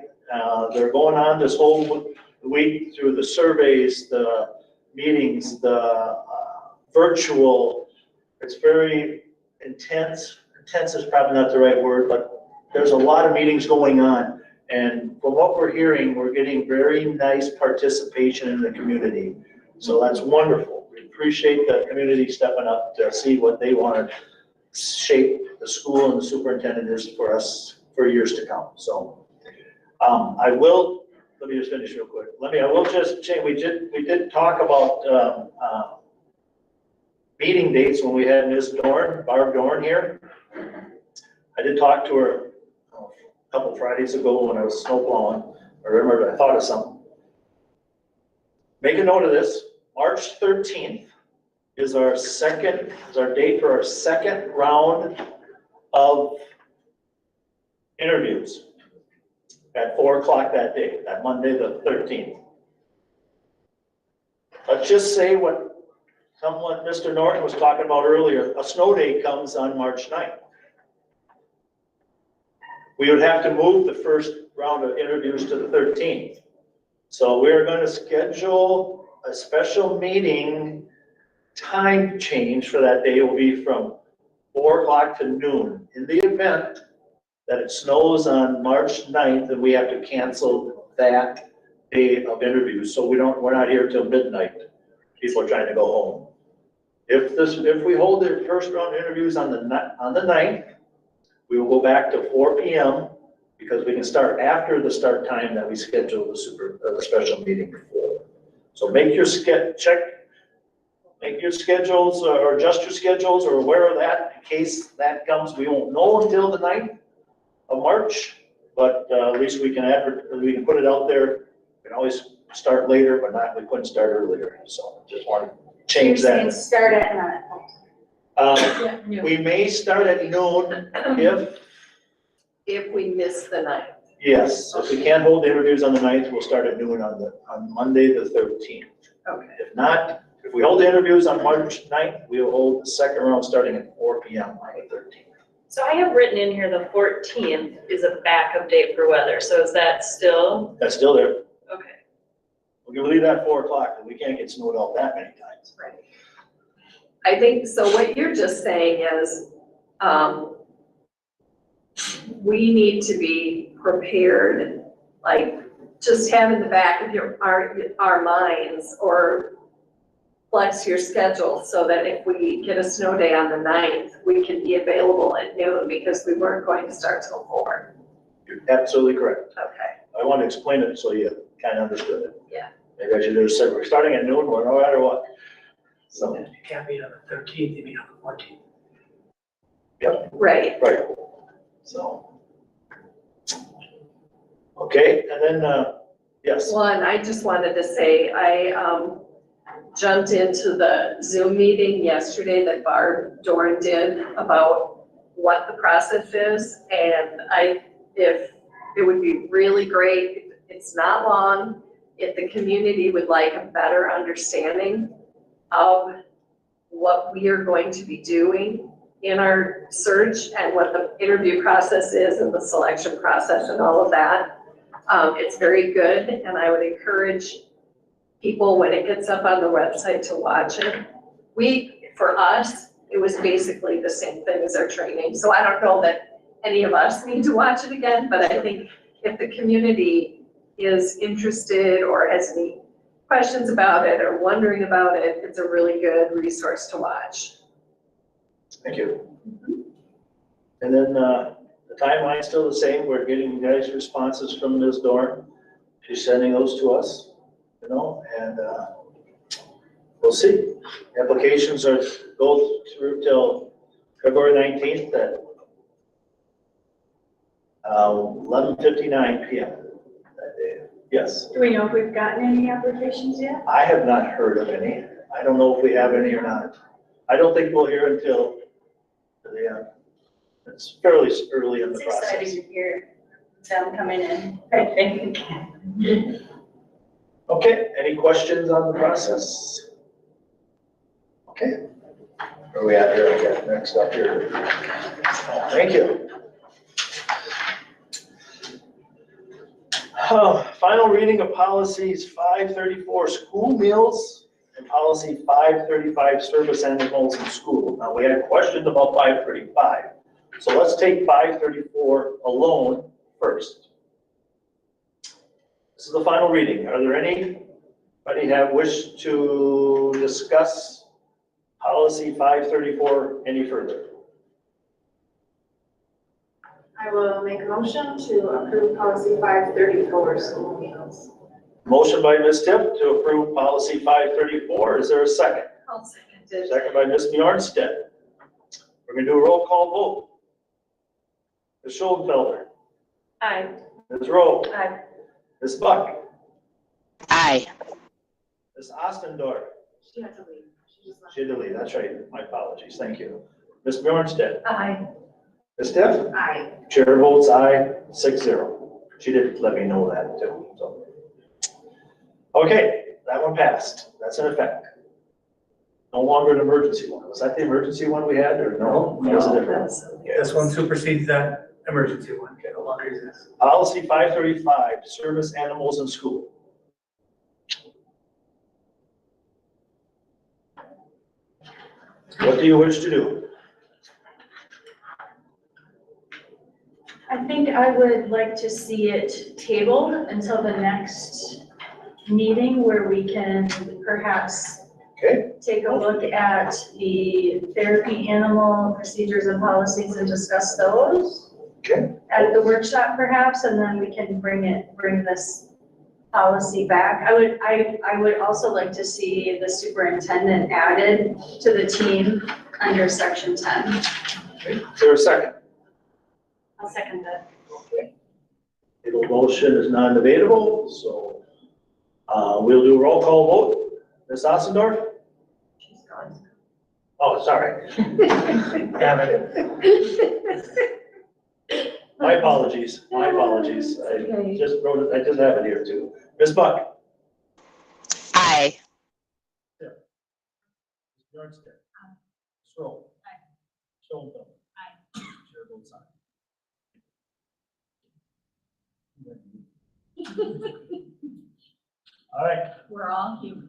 They're going on this whole week through the surveys, the meetings, the virtual. It's very intense. Intense is probably not the right word, but there's a lot of meetings going on. And from what we're hearing, we're getting very nice participation in the community. So that's wonderful. We appreciate the community stepping up to see what they want to shape the school and the superintendent is for us for years to come. So let me just finish real quick. I will just change, we did talk about meeting dates when we had Ms. Dorn, Barb Dorn here. I did talk to her a couple Fridays ago when I was snow plowing. I remember I thought of something. Make a note of this. March 13th is our date for our second round of interviews at 4 o'clock that day, that Monday the 13th. Let's just say what Mr. Norton was talking about earlier, a snow day comes on March 9th. We would have to move the first round of interviews to the 13th. So we're going to schedule a special meeting. Time change for that day will be from 4 o'clock to noon. In the event that it snows on March 9th and we have to cancel that day of interviews, so we're not here till midnight. People are trying to go home. If we hold the first round of interviews on the 9th, we will go back to 4 p.m. because we can start after the start time that we scheduled the special meeting before. So make make your schedules or adjust your schedules or aware of that in case that comes. We won't know until the 9th of March, but at least we can put it out there. We can always start later, but not, we couldn't start earlier. So just want to change You're saying that. start at 9. We may start at noon If we miss the night. yes, if we can't hold the interviews on the 9th, we'll start at noon on Monday, the 13th. Okay. If not, if we hold the interviews on March 9th, we'll hold the second round starting at 4 PM on the 13th. So I have written in here the 14th is a backup date for weather, so is that still? That's still there. Okay. We can leave that at 4 o'clock, and we can't get snowed out that many times. Right. I think, so what you're just saying is, we need to be prepared, like, just have in the back of our minds, or flex your schedule so that if we get a snow day on the 9th, we can be available at noon because we weren't going to start till 4. You're absolutely correct. Okay. I want to explain it so you kind of understood it. Yeah. Maybe I should have said, we're starting at noon, no matter what. So, You can't meet on the 13th, you meet on the 14th. Right. right. So. Okay, and then, yes. Well, and I just wanted to say, I jumped into the Zoom meeting yesterday that Barb Dorn did about what the process is. And if it would be really great, it's not long, if the community would like a better understanding of what we are going to be doing in our search and what the interview process is and the selection process and all of that. It's very good, and I would encourage people when it gets up on the website to watch it. For us, it was basically the same thing as our training, so I don't know that any of us need to watch it again, but I think if the community is interested or has any questions about it or wondering about it, it's a really good resource to watch. Thank you. And then, the timeline's still the same. We're getting you guys responses from Ms. Dorn. She's sending those to us, and, we'll see. Applications go through till February 19th at 11:59 PM that day. Yes. Do we know if we've gotten any applications yet? I have not heard of any. I don't know if we have any or not. I don't think we'll hear until the end. It's fairly early in the It's process. exciting to hear them coming in, I think. Okay, any questions on the process? Okay. Where are we at here? Okay, next up here. Thank you. Final reading of policies 534 school meals and policy 535 service animals in school. Now, we had questions about 535. So let's take 534 alone first. This is the final reading. Are there anybody have wished to discuss policy 534 any further? I will make a motion to approve policy 534, school meals. Motion by Ms. Tipp to approve policy 534. Is there a second? I'll second it. Second by Ms. Bjornstedt. We're gonna do a roll call vote. Ms. Schoenfelder, Aye. Ms. Rowe, Aye. Ms. Buck, Aye. Ms. Ostendorf. She had to leave. She just left. She had to leave, that's right. My apologies, thank you. Ms. Bjornstedt, Aye. Ms. Tipp, Aye. chair votes aye, 6-0. She did let me know that too, so. Okay, that one passed. That's in effect. No longer an emergency one. Was that the emergency one we had or no? That was a different one. This one supersedes that emergency one, okay, no longer exists. Policy 535, service animals in school. What do you wish to do? I think I would like to see it tabled until the next meeting where we can perhaps Okay, take a look at the therapy animal procedures and policies and discuss those okay, at the workshop perhaps, and then we can bring this policy back. I would also like to see the superintendent added to the team under section 10. Okay, is there a second? I'll second that. Okay. The motion is non-debatable, so, we'll do a roll call vote. Ms. Ossendorf? She's gone. Oh, sorry. Damn it. My apologies, my apologies. I just wrote it, I just have it here too. Ms. Buck? Aye. Yardstick? Stroll? Schoenfeld? Chair votes aye. All right. We're all human.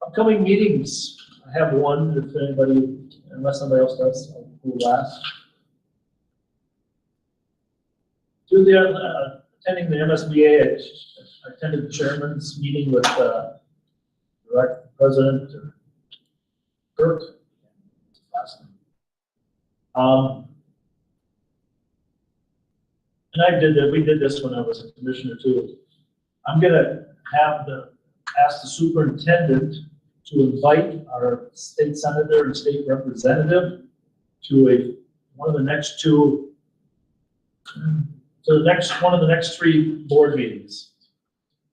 Upcoming meetings, I have one, if anybody, unless somebody else does, I'll go last. To the, attending the MSBA, I attended the chairman's meeting with, President Kirk. And we did this when I was a commissioner too. I'm gonna ask the superintendent to invite our state senator and state representative to one of the next 3 board meetings.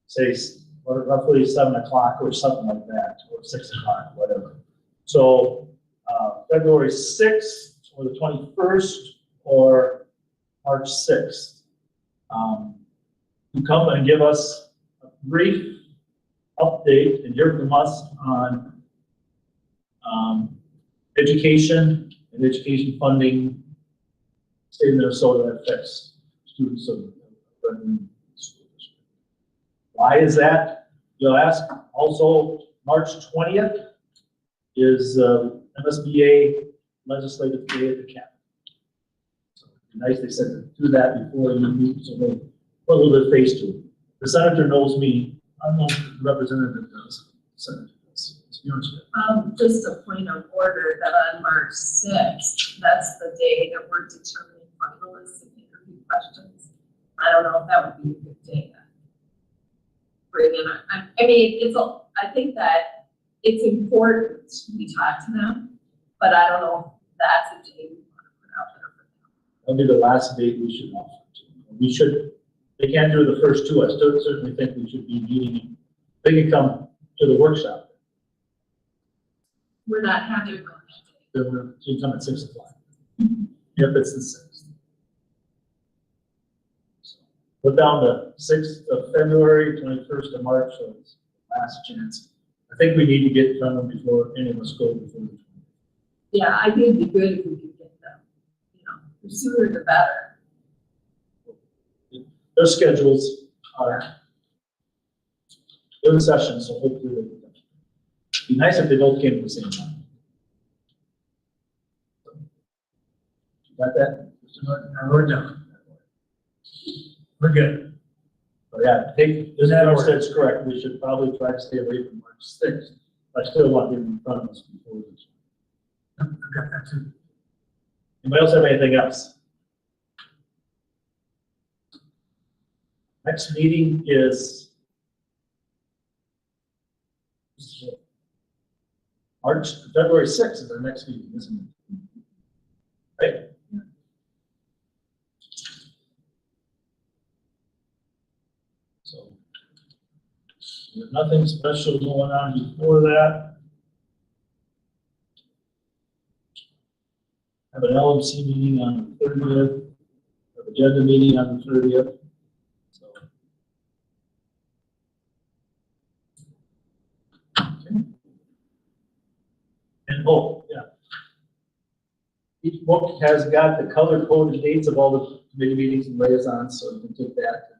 Say, roughly 7 o'clock or something like that, or 6 o'clock, whatever. So, February 6th, or the 21st, or March 6th. You come and give us a brief update and hear from us on education and education funding. State of Minnesota that affects students of school district. Why is that? You'll ask. Also, March 20th is MSBA legislative day at the Capitol. So it'd be nice, they said, to do that before you meet, so they put a little bit of face to it. The senator knows me. I don't know if the representative does. Senator does. It's yours. Just a point of order that on March 6th, that's the day that we're determining finalists and interview questions. I don't know if that would be a good day to bring in. I mean, I think that it's important we talk to them, but I don't know if that's a day we want to put out there for them. That'll be the last date we should offer to. They can't do the first 2. I certainly think we should be meeting. They can come to the workshop. We're not having it on that day. They can come at 6 o'clock. If it's the 6th. So, put down the 6th of February, 21st of March, so it's last chance. I think we need to get in front of them before any of us go before the 20th. Yeah, I think it'd be good if we could get them, the sooner the better. Their schedules are in session, so hopefully they can. Be nice if they both came at the same time. Got that? Mr. Norton? We're done. We're good. But yeah, this is correct. We should probably try to stay away from March 6th. I still want them in front of us before this. I got that too. Anybody else have anything else? Next meeting is February 6th is our next meeting, isn't it? Right? So, there's nothing special going on before that. Have an LMC meeting on the 30th, have an agenda meeting on the 30th. And each book has got the color coded dates of all the committee meetings and liaisons, so you can take that and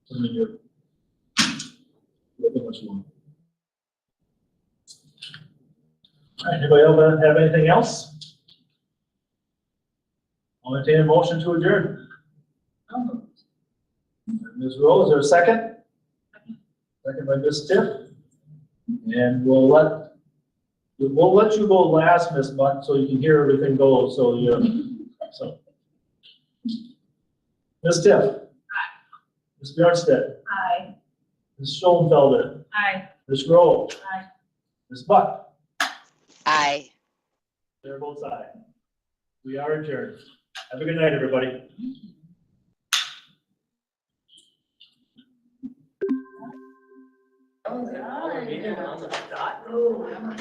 put them in your whatever you want. All right, anybody else have anything else? I'll entertain a motion to adjourn. Ms. Rose, is there a second? Second by Ms. Tiff. And we'll let you go last, Ms. Buck, so you can hear everything go, so Ms. Tiff. Aye. Ms. Bjornstedt, Aye. Ms. Schoenfelder, Aye. Ms. Grove, Aye. Ms. Buck, Aye. chair votes aye. We are adjourned. Have a good night, everybody. Meeting on the dot. Oh.